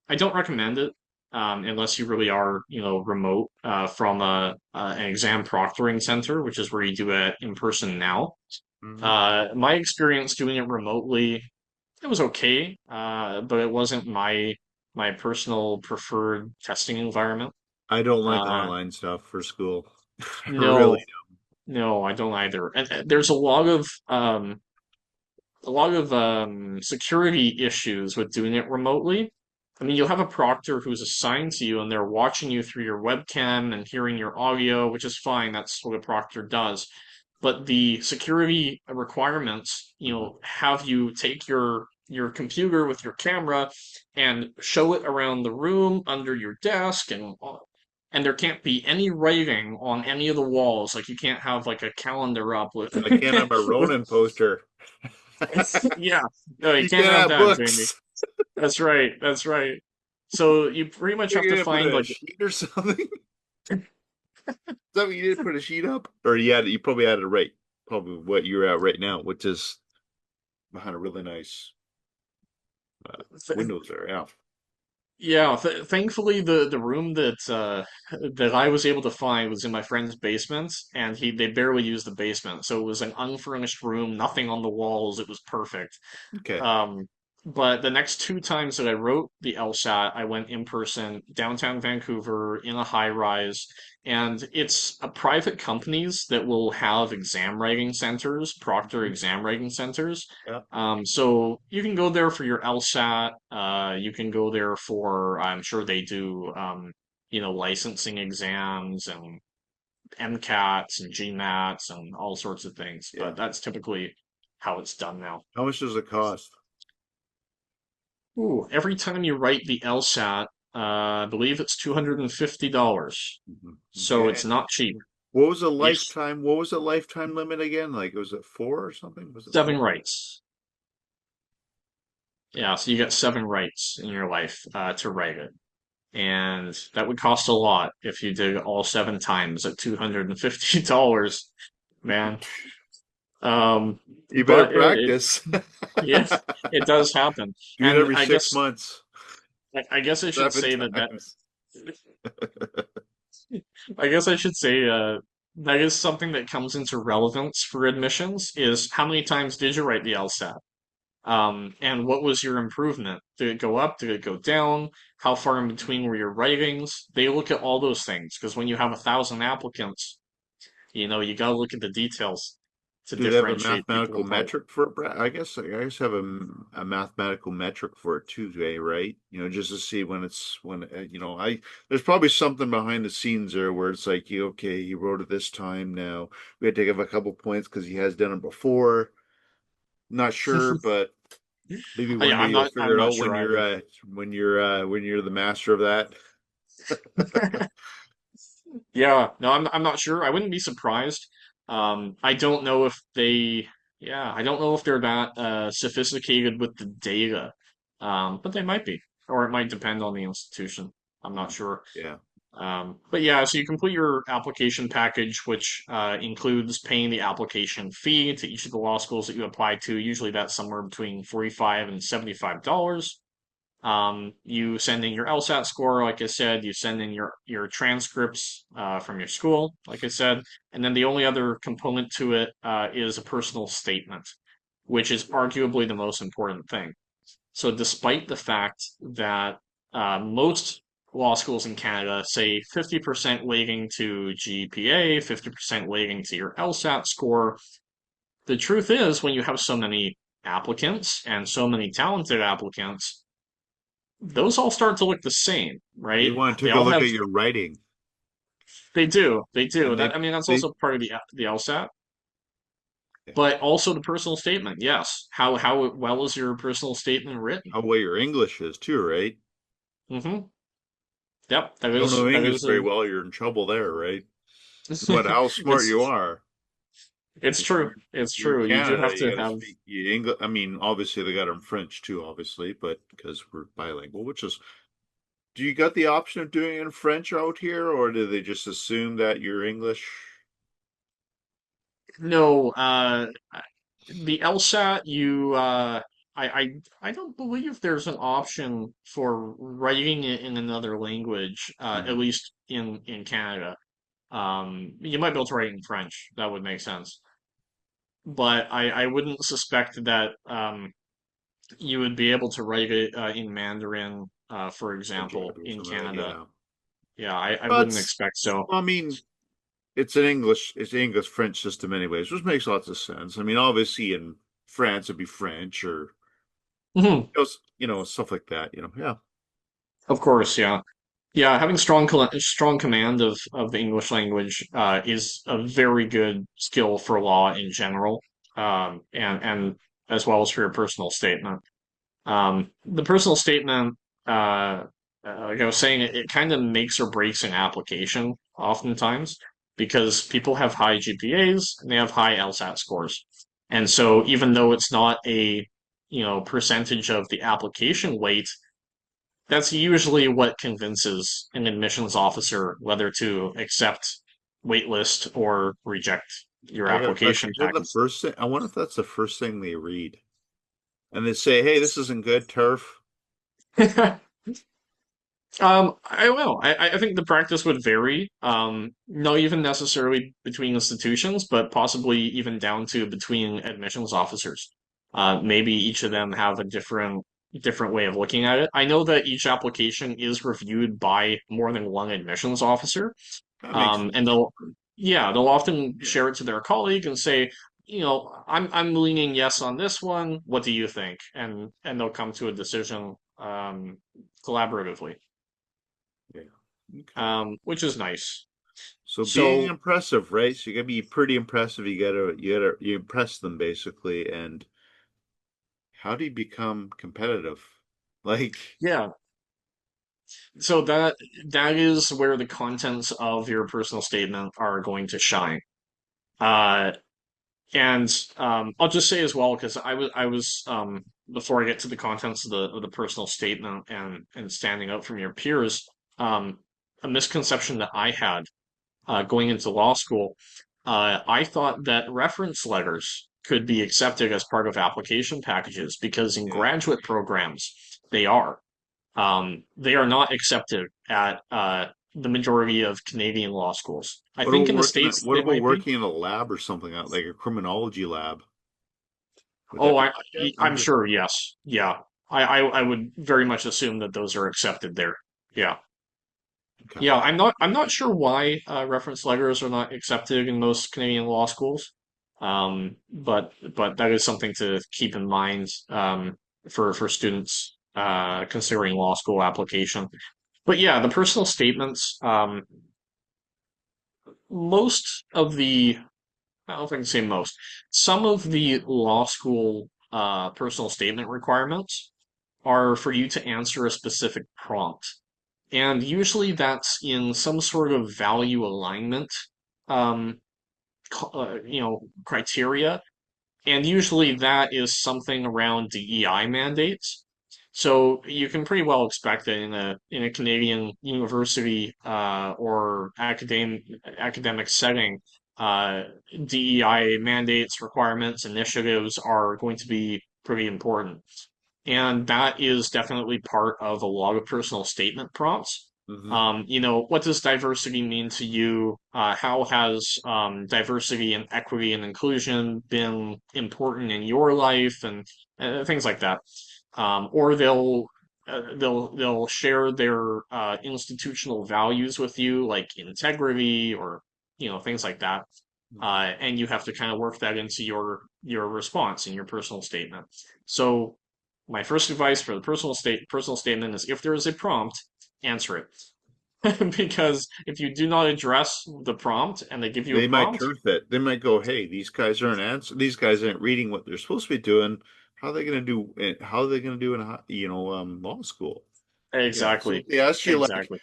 Speaker 3: I don't recommend it unless you really are, remote from an exam proctoring center, which is where you do it in person now.
Speaker 2: Mhm.
Speaker 3: My experience doing it remotely, it was okay, but it wasn't my personal preferred testing environment.
Speaker 2: I don't like
Speaker 3: Uh,
Speaker 2: online stuff for school. Really.
Speaker 3: no, no, I don't either. And there's a lot of security issues with doing it remotely. I mean, you'll have a proctor who's assigned to you and they're watching you through your webcam and hearing your audio, which is fine. That's what a proctor does. But the security requirements,
Speaker 2: Mhm.
Speaker 3: have you take your computer with your camera and show it around the room under your desk, and there can't be any writing on any of the walls. Like you can't have like a calendar up with
Speaker 2: I can't have a
Speaker 3: with
Speaker 2: Ronin poster.
Speaker 3: yeah, no, you
Speaker 2: You
Speaker 3: can't
Speaker 2: can't
Speaker 3: have
Speaker 2: have
Speaker 3: that, Jamie.
Speaker 2: books.
Speaker 3: That's right. That's right. So you pretty much have
Speaker 2: You're
Speaker 3: to
Speaker 2: gonna put
Speaker 3: find
Speaker 2: a
Speaker 3: like
Speaker 2: sheet or something. Something you didn't put a sheet up, or you probably had it right. Probably what you're at right now, which is behind a really nice windows there. Yeah.
Speaker 3: yeah. Thankfully, the room that I was able to find was in my friend's basement, and they barely used the basement, so it was an unfurnished room, nothing on the walls. It was perfect.
Speaker 2: Okay.
Speaker 3: Um, but the next two times that I wrote the LSAT, I went in person, downtown Vancouver, in a high rise, and it's a private companies that will have exam writing centers, proctor
Speaker 2: Mhm.
Speaker 3: exam writing centers.
Speaker 2: Yeah.
Speaker 3: So you can go there for your LSAT. You can go there for, I'm sure they do, licensing exams and MCATs and GMATs and all sorts of things.
Speaker 2: Yeah.
Speaker 3: But that's typically how it's done now.
Speaker 2: How much does it cost?
Speaker 3: Ooh, every time you write the LSAT, I believe it's $250.
Speaker 2: Mhm.
Speaker 3: So it's
Speaker 2: Okay.
Speaker 3: not cheap.
Speaker 2: What was the
Speaker 3: Yes,
Speaker 2: lifetime? What was the lifetime limit again? Like, was it 4 or something? Was it
Speaker 3: seven
Speaker 2: 4?
Speaker 3: rights. Yeah, so you get seven rights in your life to write it. And that would cost a lot if you did all seven times at $250, man.
Speaker 2: You better
Speaker 3: But
Speaker 2: practice.
Speaker 3: yeah, it does happen.
Speaker 2: Do it
Speaker 3: And
Speaker 2: every 6 months,
Speaker 3: I guess I should
Speaker 2: seven
Speaker 3: say that
Speaker 2: times.
Speaker 3: I guess I should say that is something that comes into relevance for admissions is how many times did you write the LSAT? And what was your improvement? Did it go up? Did it go down? How far in between were your writings? They look at all those things because when you have 1,000 applicants, you got to look at the details to
Speaker 2: Do they have a
Speaker 3: differentiate people
Speaker 2: mathematical
Speaker 3: apart.
Speaker 2: metric for it, Brad? I guess have a mathematical metric for it too, right? Just to see when there's probably something behind the scenes there where it's like, okay, he wrote it this time now. We had to give a couple points because he has done it before. Not sure, but maybe one
Speaker 3: Yeah,
Speaker 2: day you'll
Speaker 3: I'm
Speaker 2: figure it
Speaker 3: not
Speaker 2: out
Speaker 3: sure
Speaker 2: when you're
Speaker 3: either.
Speaker 2: the master of that.
Speaker 3: Yeah, no, I'm not sure. I wouldn't be surprised. I don't know if yeah, I don't know if they're that sophisticated with the data. But they might be, or it might depend on the institution. I'm not sure.
Speaker 2: Yeah.
Speaker 3: But yeah, so you complete your application package, which includes paying the application fee to each of the law schools that you apply to. Usually that's somewhere between $45 and $75. You send in your LSAT score, like I said, you send in your transcripts from your school, like I said, and then the only other component to it is a personal statement, which is arguably the most important thing. So, despite the fact that most law schools in Canada say 50% weighting to GPA, 50% weighting to your LSAT score, the truth is when you have so many applicants and so many talented applicants, those all start to look the same,
Speaker 2: They
Speaker 3: right?
Speaker 2: want to
Speaker 3: They
Speaker 2: take a
Speaker 3: all
Speaker 2: look
Speaker 3: have,
Speaker 2: at your writing,
Speaker 3: they do.
Speaker 2: and
Speaker 3: That I mean, that's
Speaker 2: they
Speaker 3: also part of the LSAT, but also the personal statement. Yes, how well is your personal statement written?
Speaker 2: how well your English is too, right?
Speaker 3: Hmm. Yep,
Speaker 2: You don't know
Speaker 3: that
Speaker 2: English
Speaker 3: is
Speaker 2: very
Speaker 3: a.
Speaker 2: well, you're in trouble there, right? But how smart you
Speaker 3: It's
Speaker 2: are.
Speaker 3: it's true. It's
Speaker 2: You're in
Speaker 3: true. You do
Speaker 2: Canada,
Speaker 3: have
Speaker 2: you
Speaker 3: to
Speaker 2: got to
Speaker 3: have.
Speaker 2: speak English. I mean, obviously they got it in French too, obviously, but because we're bilingual, do you got the option of doing it in French out here, or do they just assume that you're English?
Speaker 3: No, the LSAT, I don't believe there's an option for writing it in another language, at
Speaker 2: Hmm.
Speaker 3: least in Canada. You might be able to write in French. That would make sense. But I wouldn't suspect that you would be able to write it in Mandarin, for
Speaker 2: Punjab
Speaker 3: example,
Speaker 2: or
Speaker 3: in
Speaker 2: something like
Speaker 3: Canada.
Speaker 2: yeah.
Speaker 3: Yeah, I wouldn't
Speaker 2: But
Speaker 3: expect so.
Speaker 2: I mean, it's an English French system anyways, which makes lots of sense. I mean, obviously in France it'd be French or
Speaker 3: Mhm.
Speaker 2: stuff like that. Yeah.
Speaker 3: Of course, yeah. Yeah, having strong command of the English language is a very good skill for law in general, and as well as for your personal statement. The personal statement, like I was saying, it kind of makes or breaks an application oftentimes because people have high GPAs and they have high LSAT scores. And so even though it's not a, percentage of the application weight, that's usually what convinces an admissions officer whether to accept waitlist or reject your
Speaker 2: I got a question.
Speaker 3: application
Speaker 2: Is that the
Speaker 3: package.
Speaker 2: first thing? I wonder if that's the first thing they read. And they say, hey, this isn't good, turf.
Speaker 3: I don't know. I think the practice would vary. Not even necessarily between institutions, but possibly even down to between admissions officers. Maybe each of them have a different way of looking at it. I know that each application is reviewed by more than one admissions officer.
Speaker 2: That makes
Speaker 3: And
Speaker 2: sense.
Speaker 3: they'll often
Speaker 2: Yeah.
Speaker 3: share it to their colleague and say, I'm leaning yes on this one. What do you think? And they'll come to a decision collaboratively,
Speaker 2: Yeah. Okay.
Speaker 3: which is nice.
Speaker 2: So being
Speaker 3: So
Speaker 2: impressive, right? So you gotta be pretty impressive. You impress them basically. And how do you become competitive? Like,
Speaker 3: yeah, So that is where the contents of your personal statement are going to shine. Uh, and I'll just say as well, because I was before I get to the contents of the personal statement and standing out from your peers, um, a misconception that I had going into law school, I thought that reference letters could be accepted as part of application packages because in
Speaker 2: Yeah.
Speaker 3: graduate programs they are. They are not accepted at the majority of Canadian law schools. I think in the States
Speaker 2: What
Speaker 3: they
Speaker 2: about
Speaker 3: might be.
Speaker 2: working in a lab or something like a criminology lab? Would that
Speaker 3: Oh,
Speaker 2: be looked at
Speaker 3: I'm
Speaker 2: under?
Speaker 3: sure, yes. Yeah. I would very much assume that those are accepted there. Yeah.
Speaker 2: Okay.
Speaker 3: Yeah, I'm not sure why reference letters are not accepted in most Canadian law schools. But that is something to keep in mind for students considering law school application. But yeah, the personal statements, most of the I don't know if I can say most. Some of the law school personal statement requirements are for you to answer a specific prompt. And usually that's in some sort of value alignment, um, criteria. And usually that is something around DEI mandates. So you can pretty well expect that in a Canadian university or academic setting, uh, DEI mandates, requirements, initiatives are going to be pretty important. And that is definitely part of a lot of personal statement prompts.
Speaker 2: Hmm.
Speaker 3: What does diversity mean to you? How has diversity and equity and inclusion been important in your life, and things like that. Or they'll share their institutional values with you, like integrity or things like that. And you have to kind of work that into your response in your personal statement. So my first advice for the personal statement is if there is a prompt, answer it. Because if you do not address the prompt and they give you a
Speaker 2: They might
Speaker 3: prompt,
Speaker 2: turf it. They might go, "Hey, these guys aren't reading what they're supposed to be doing. How are they going to do? How are they going to do in law school?" Yeah. So if
Speaker 3: exactly,
Speaker 2: they ask you like,
Speaker 3: exactly.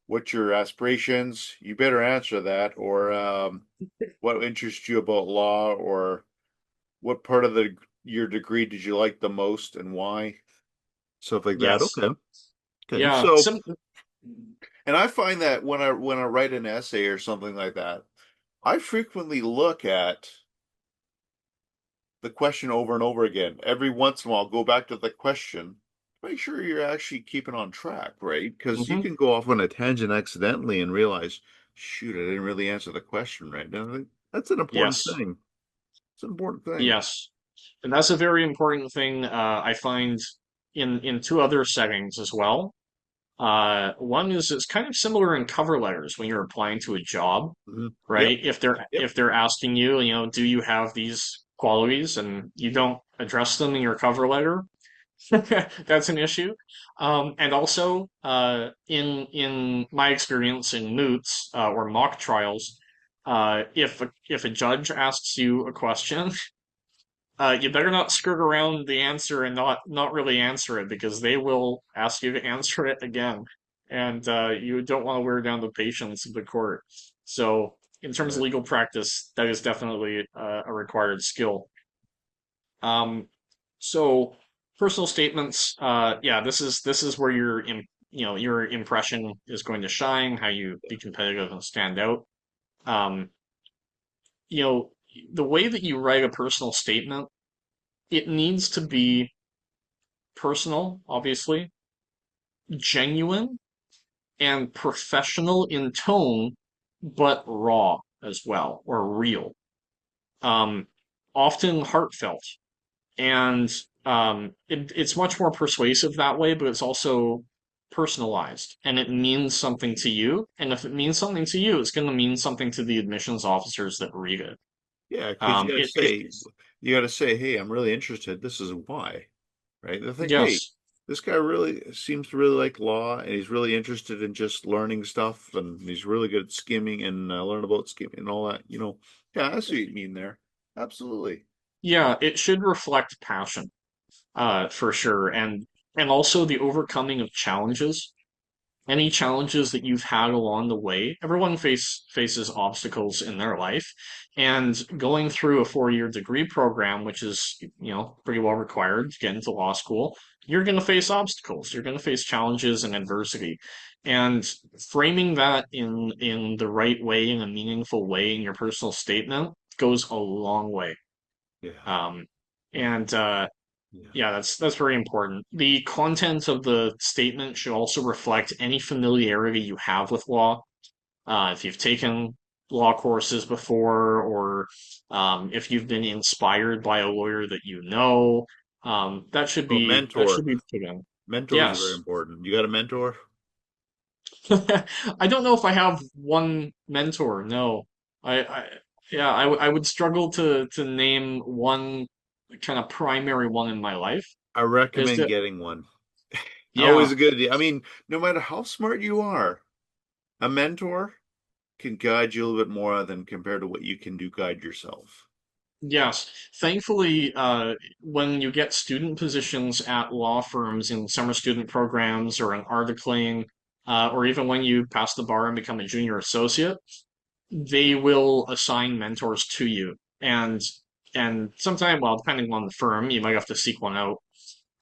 Speaker 2: "What's your aspirations?" You better answer that, or what interests you about law, or what part of the your degree did you like the most and why? Stuff like that.
Speaker 3: Yes.
Speaker 2: Okay. Okay.
Speaker 3: Yeah.
Speaker 2: So, and I find that when I write an essay or something like that, I frequently look at the question over and over again. Every once in a while, go back to the question. Make sure you're actually keeping on track, right? Because you
Speaker 3: Mhm.
Speaker 2: can go off on a tangent accidentally and realize, shoot, I didn't really answer the question right. And I think that's an important
Speaker 3: Yes.
Speaker 2: thing. It's an important thing.
Speaker 3: Yes. And that's a very important thing I find in two other settings as well. One is it's kind of similar in cover letters when you're applying to a job,
Speaker 2: Hmm. Yep.
Speaker 3: right? If they're
Speaker 2: Yep.
Speaker 3: if they're asking you, do you have these qualities and you don't address them in your cover letter, that's an issue. And also, in my experience in moots or mock trials, if a judge asks you a question, you better not skirt around the answer and not really answer it because they will ask you to answer it again, and you don't want to wear down the patience of the court. So, in terms of
Speaker 2: Right.
Speaker 3: legal practice, that is definitely a required skill. Um, so personal statements, yeah, this is where your impression is going to shine, how you be competitive and stand out. Um, you know, the way that you write a personal statement, it needs to be personal, obviously, genuine and professional in tone, but raw as well, or real. Um, Often heartfelt. And it's much more persuasive that way, but it's also personalized and it means something to you. And if it means something to you, it's going to mean something to the admissions officers that read it.
Speaker 2: Yeah, because
Speaker 3: Um, it, it
Speaker 2: you got to say, hey, I'm really interested. This is why, right? They think, hey,
Speaker 3: yes,
Speaker 2: this guy really seems to really like law, and he's really interested in just learning stuff, and he's really good at skimming and learn about skimming and all that. Yeah, I see what you mean there. Absolutely.
Speaker 3: yeah, it should reflect passion, for sure, and also the overcoming of challenges. any challenges that you've had along the way. Everyone faces obstacles in their life, and going through a 4-year degree program, which is, pretty well required to get into law school, you're going to face obstacles. You're going to face challenges and adversity. And framing that in the right way, in a meaningful way in your personal statement goes a long way.
Speaker 2: Yeah.
Speaker 3: Um, and
Speaker 2: Yeah.
Speaker 3: yeah, that's very important. The content of the statement should also reflect any familiarity you have with law. If you've taken law courses before, or if you've been inspired by a lawyer that you know,
Speaker 2: So
Speaker 3: that should
Speaker 2: mentor.
Speaker 3: be put in.
Speaker 2: Mentors are very
Speaker 3: Yes.
Speaker 2: important. You got a mentor?
Speaker 3: I don't know if I have one mentor. No, I yeah, I would struggle to name one kind of primary one in my life.
Speaker 2: I
Speaker 3: There's
Speaker 2: recommend
Speaker 3: the
Speaker 2: getting one. Always
Speaker 3: Yeah.
Speaker 2: a good idea. I mean, no matter how smart you are, a mentor can guide you a little bit more than compared to what you can do guide yourself.
Speaker 3: Yes. Thankfully, when you get student positions at law firms in summer student programs or in articling, or even when you pass the bar and become a junior associate, they will assign mentors to you. And sometime, well, depending on the firm, you might have to seek one out.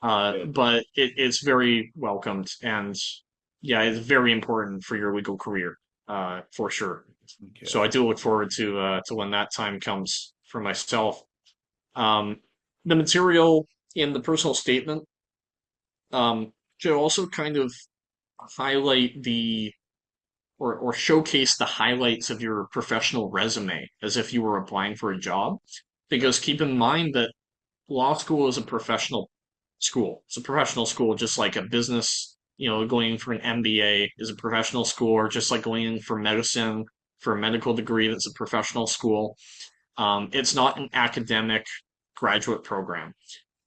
Speaker 2: Yeah.
Speaker 3: But it's very welcomed, and yeah, it's very important for your legal career, for sure. So I
Speaker 2: Okay.
Speaker 3: do look forward to when that time comes for myself. Um, the material in the personal statement should also kind of highlight or showcase the highlights of your professional resume as if you were applying for a job.
Speaker 2: Okay.
Speaker 3: Because keep in mind that law school is a professional school. It's a professional school, just like a business, going in for an MBA is a professional school, or just like going in for medicine for a medical degree, that's a professional school. It's not an academic graduate program.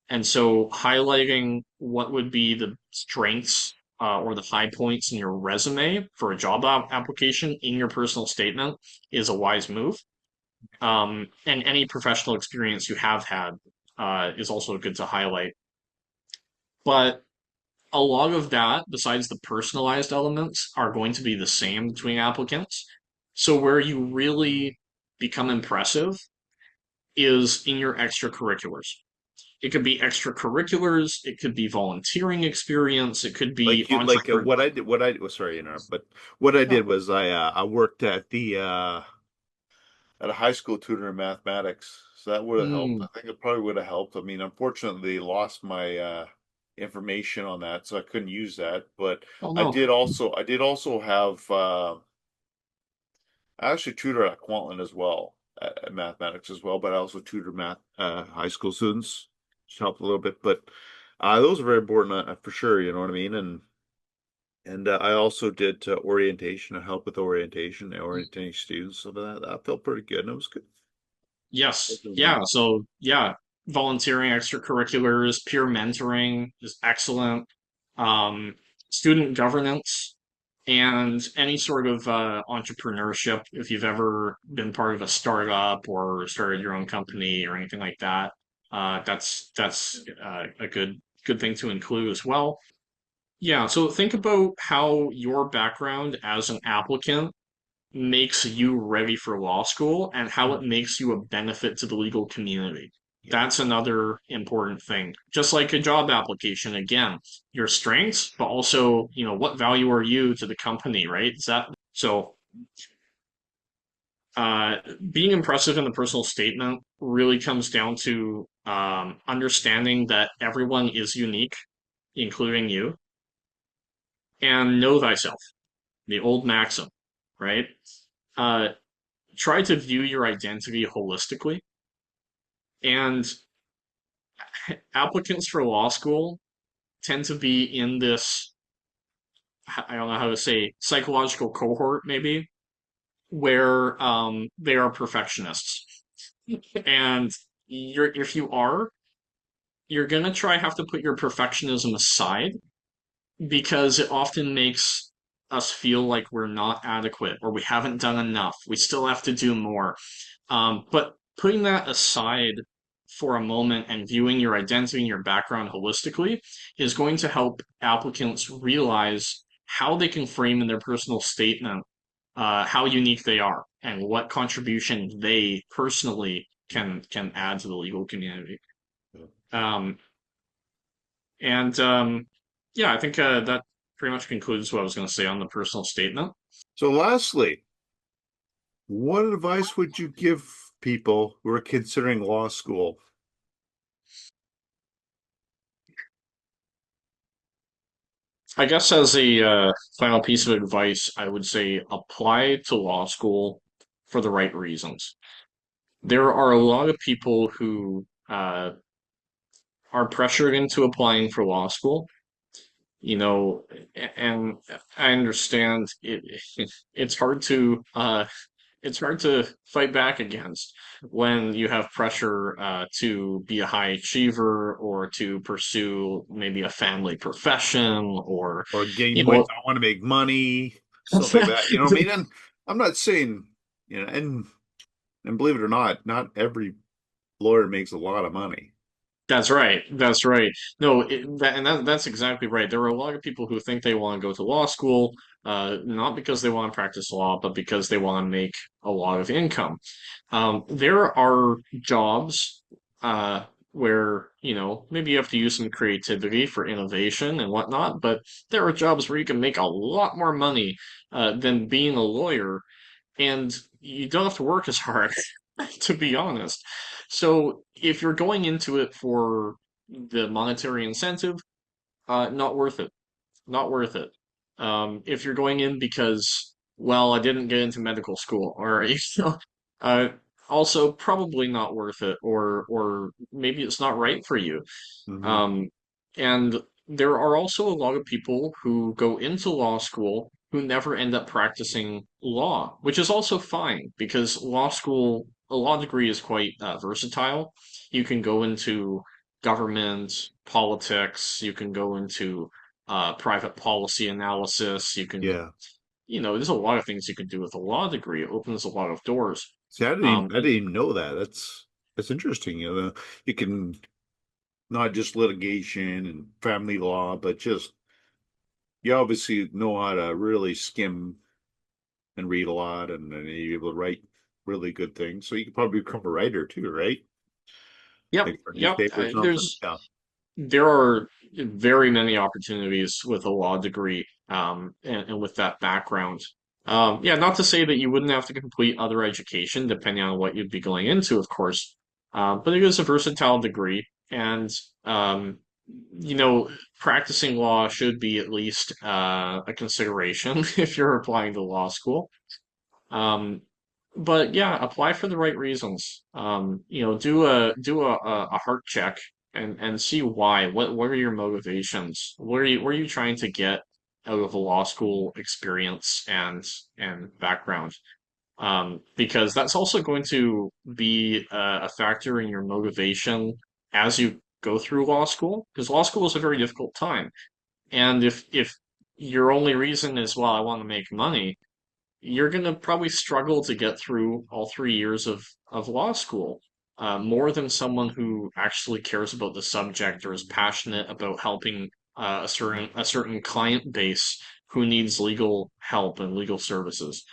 Speaker 3: And so highlighting what would be the strengths or the high points in your resume for a job application in your personal statement is a wise move. And any professional experience you have had is also good to highlight. But a lot of that, besides the personalized elements, are going to be the same between applicants. So where you really become impressive is in your extracurriculars. It could be extracurriculars, it could be volunteering experience, it could be entrepreneur.
Speaker 2: What I well, sorry, to interrupt, but what I did was I worked at the at a high school tutor in mathematics, so that would have helped.
Speaker 3: Mm.
Speaker 2: I think it probably would have helped. I mean, unfortunately, they lost my information on that, so I couldn't use that. But
Speaker 3: Oh no.
Speaker 2: I did also have I actually tutor at Kwantlen as well at mathematics as well, but I also tutor math high school students, which helped a little bit. But those are very important for sure. You know what I mean? And I also did orientation. I helped with orientation, orienting students. So that felt pretty good, and it was good.
Speaker 3: Yes.
Speaker 2: It was
Speaker 3: Yeah.
Speaker 2: nice.
Speaker 3: So yeah, volunteering, extracurriculars, peer mentoring is excellent. Um, Student governance and any sort of entrepreneurship. If you've ever been part of a startup or started your own company or anything like that, that's a good thing to include as well. Yeah. So think about how your background as an applicant makes you ready for law school and how it makes you a benefit to the legal community.
Speaker 2: Yeah.
Speaker 3: That's another important thing. Just like a job application, again, your strengths, but also, what value are you to the company, right? Is that so? Uh, Being impressive in the personal statement really comes down to understanding that everyone is unique, including you, and know thyself, the old maxim, right? Uh, Try to view your identity holistically. And applicants for law school tend to be in this, I don't know how to say, psychological cohort, maybe, where they are perfectionists. And if you are, you're going to have to put your perfectionism aside because it often makes us feel like we're not adequate or we haven't done enough. We still have to do more. But putting that aside for a moment and viewing your identity and your background holistically is going to help applicants realize how they can frame in their personal statement how unique they are and what contribution they personally can add to the legal community. Um, and yeah, I think that pretty much concludes what I was going to say on the personal statement.
Speaker 2: So, lastly, what advice would you give people who are considering law school?
Speaker 3: I guess as a final piece of advice, I would say apply to law school for the right reasons. There are a lot of people who are pressured into applying for law school, you know, and I understand it's hard to it's hard to fight back against when you have pressure to be a high achiever or to pursue maybe a family profession or
Speaker 2: Or again,
Speaker 3: you
Speaker 2: you might
Speaker 3: know
Speaker 2: not want to make money, stuff like that. You know what I mean? And I'm not saying, and believe it or not, not every lawyer makes a lot of money.
Speaker 3: That's right. That's right. No, that's exactly right. There are a lot of people who think they want to go to law school, not because they want to practice law, but because they want to make a lot of income. There are jobs, where, maybe you have to use some creativity for innovation and whatnot, but there are jobs where you can make a lot more money, than being a lawyer, and you don't have to work as hard, to be honest. So if you're going into it for the monetary incentive, not worth it. Not worth it. If you're going in because, well, I didn't get into medical school, or uh, also probably not worth it, or maybe it's not right for you.
Speaker 2: Hmm.
Speaker 3: Um, and there are also a lot of people who go into law school who never end up practicing law, which is also fine because a law degree is quite versatile. You can go into government, politics, you can go into private policy analysis,
Speaker 2: Yeah.
Speaker 3: there's a lot of things you can do with a law degree. It opens a lot of doors.
Speaker 2: See,
Speaker 3: Um,
Speaker 2: I didn't even know that. That's interesting. You can not just litigation and family law, but just you obviously know how to really skim and read a lot, and you're able to write really good things. So you could probably become a writer too, right?
Speaker 3: yep,
Speaker 2: Like for a
Speaker 3: yep.
Speaker 2: newspaper or something. Yeah.
Speaker 3: There are very many opportunities with a law degree, and with that background. Yeah, not to say that you wouldn't have to complete other education depending on what you'd be going into, of course. But it is a versatile degree, and um, you know, practicing law should be at least a consideration if you're applying to law school. Um, but yeah, apply for the right reasons. Do a heart check and see why. What are your motivations? What are you trying to get out of a law school experience and background? Because that's also going to be a factor in your motivation as you go through law school. Because law school is a very difficult time, and if your only reason is, well, I want to make money, you're going to probably struggle to get through all 3 years of law school, more than someone who actually cares about the subject or is passionate about helping a certain client base who needs legal help and legal services,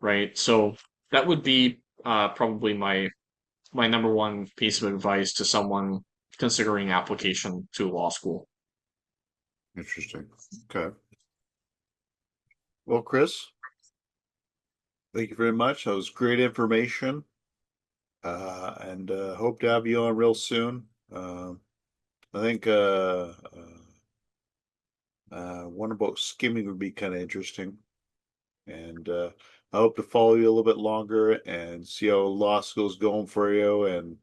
Speaker 3: right? So that would be probably my number one piece of advice to someone considering application to law school.
Speaker 2: Interesting. Okay. Well, Kris, thank you very much. That was great information. And hope to have you on real soon. I think one about skimming would be kind of interesting. And I hope to follow you a little bit longer and see how law school's going for you and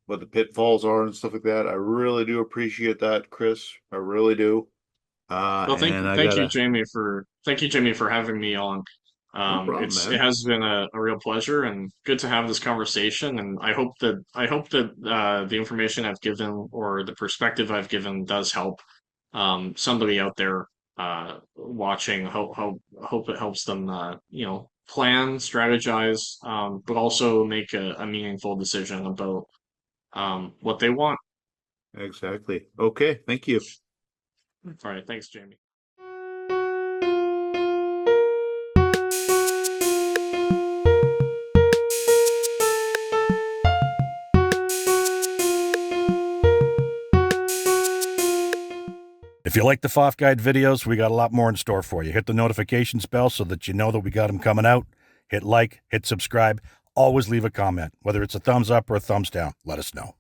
Speaker 2: what the pitfalls are and stuff like that. I really do appreciate that, Kris. I really do.
Speaker 3: Well, thank
Speaker 2: And I
Speaker 3: thank you,
Speaker 2: gotta,
Speaker 3: Jamie, for having me on.
Speaker 2: no problem,
Speaker 3: It
Speaker 2: man.
Speaker 3: has been a real pleasure and good to have this conversation. And I hope that the information I've given or the perspective I've given does help somebody out there watching. Hope it helps them plan, strategize, but also make a meaningful decision about what they want.
Speaker 2: Exactly. Okay, thank you.
Speaker 3: All right, thanks, Jamie.
Speaker 1: you like the FOF Guide videos, we got a lot more in store for you. Hit the notifications bell so that you know that we got them coming out. Hit like, hit subscribe. Always leave a comment. Whether it's a thumbs up or a thumbs down, let us know.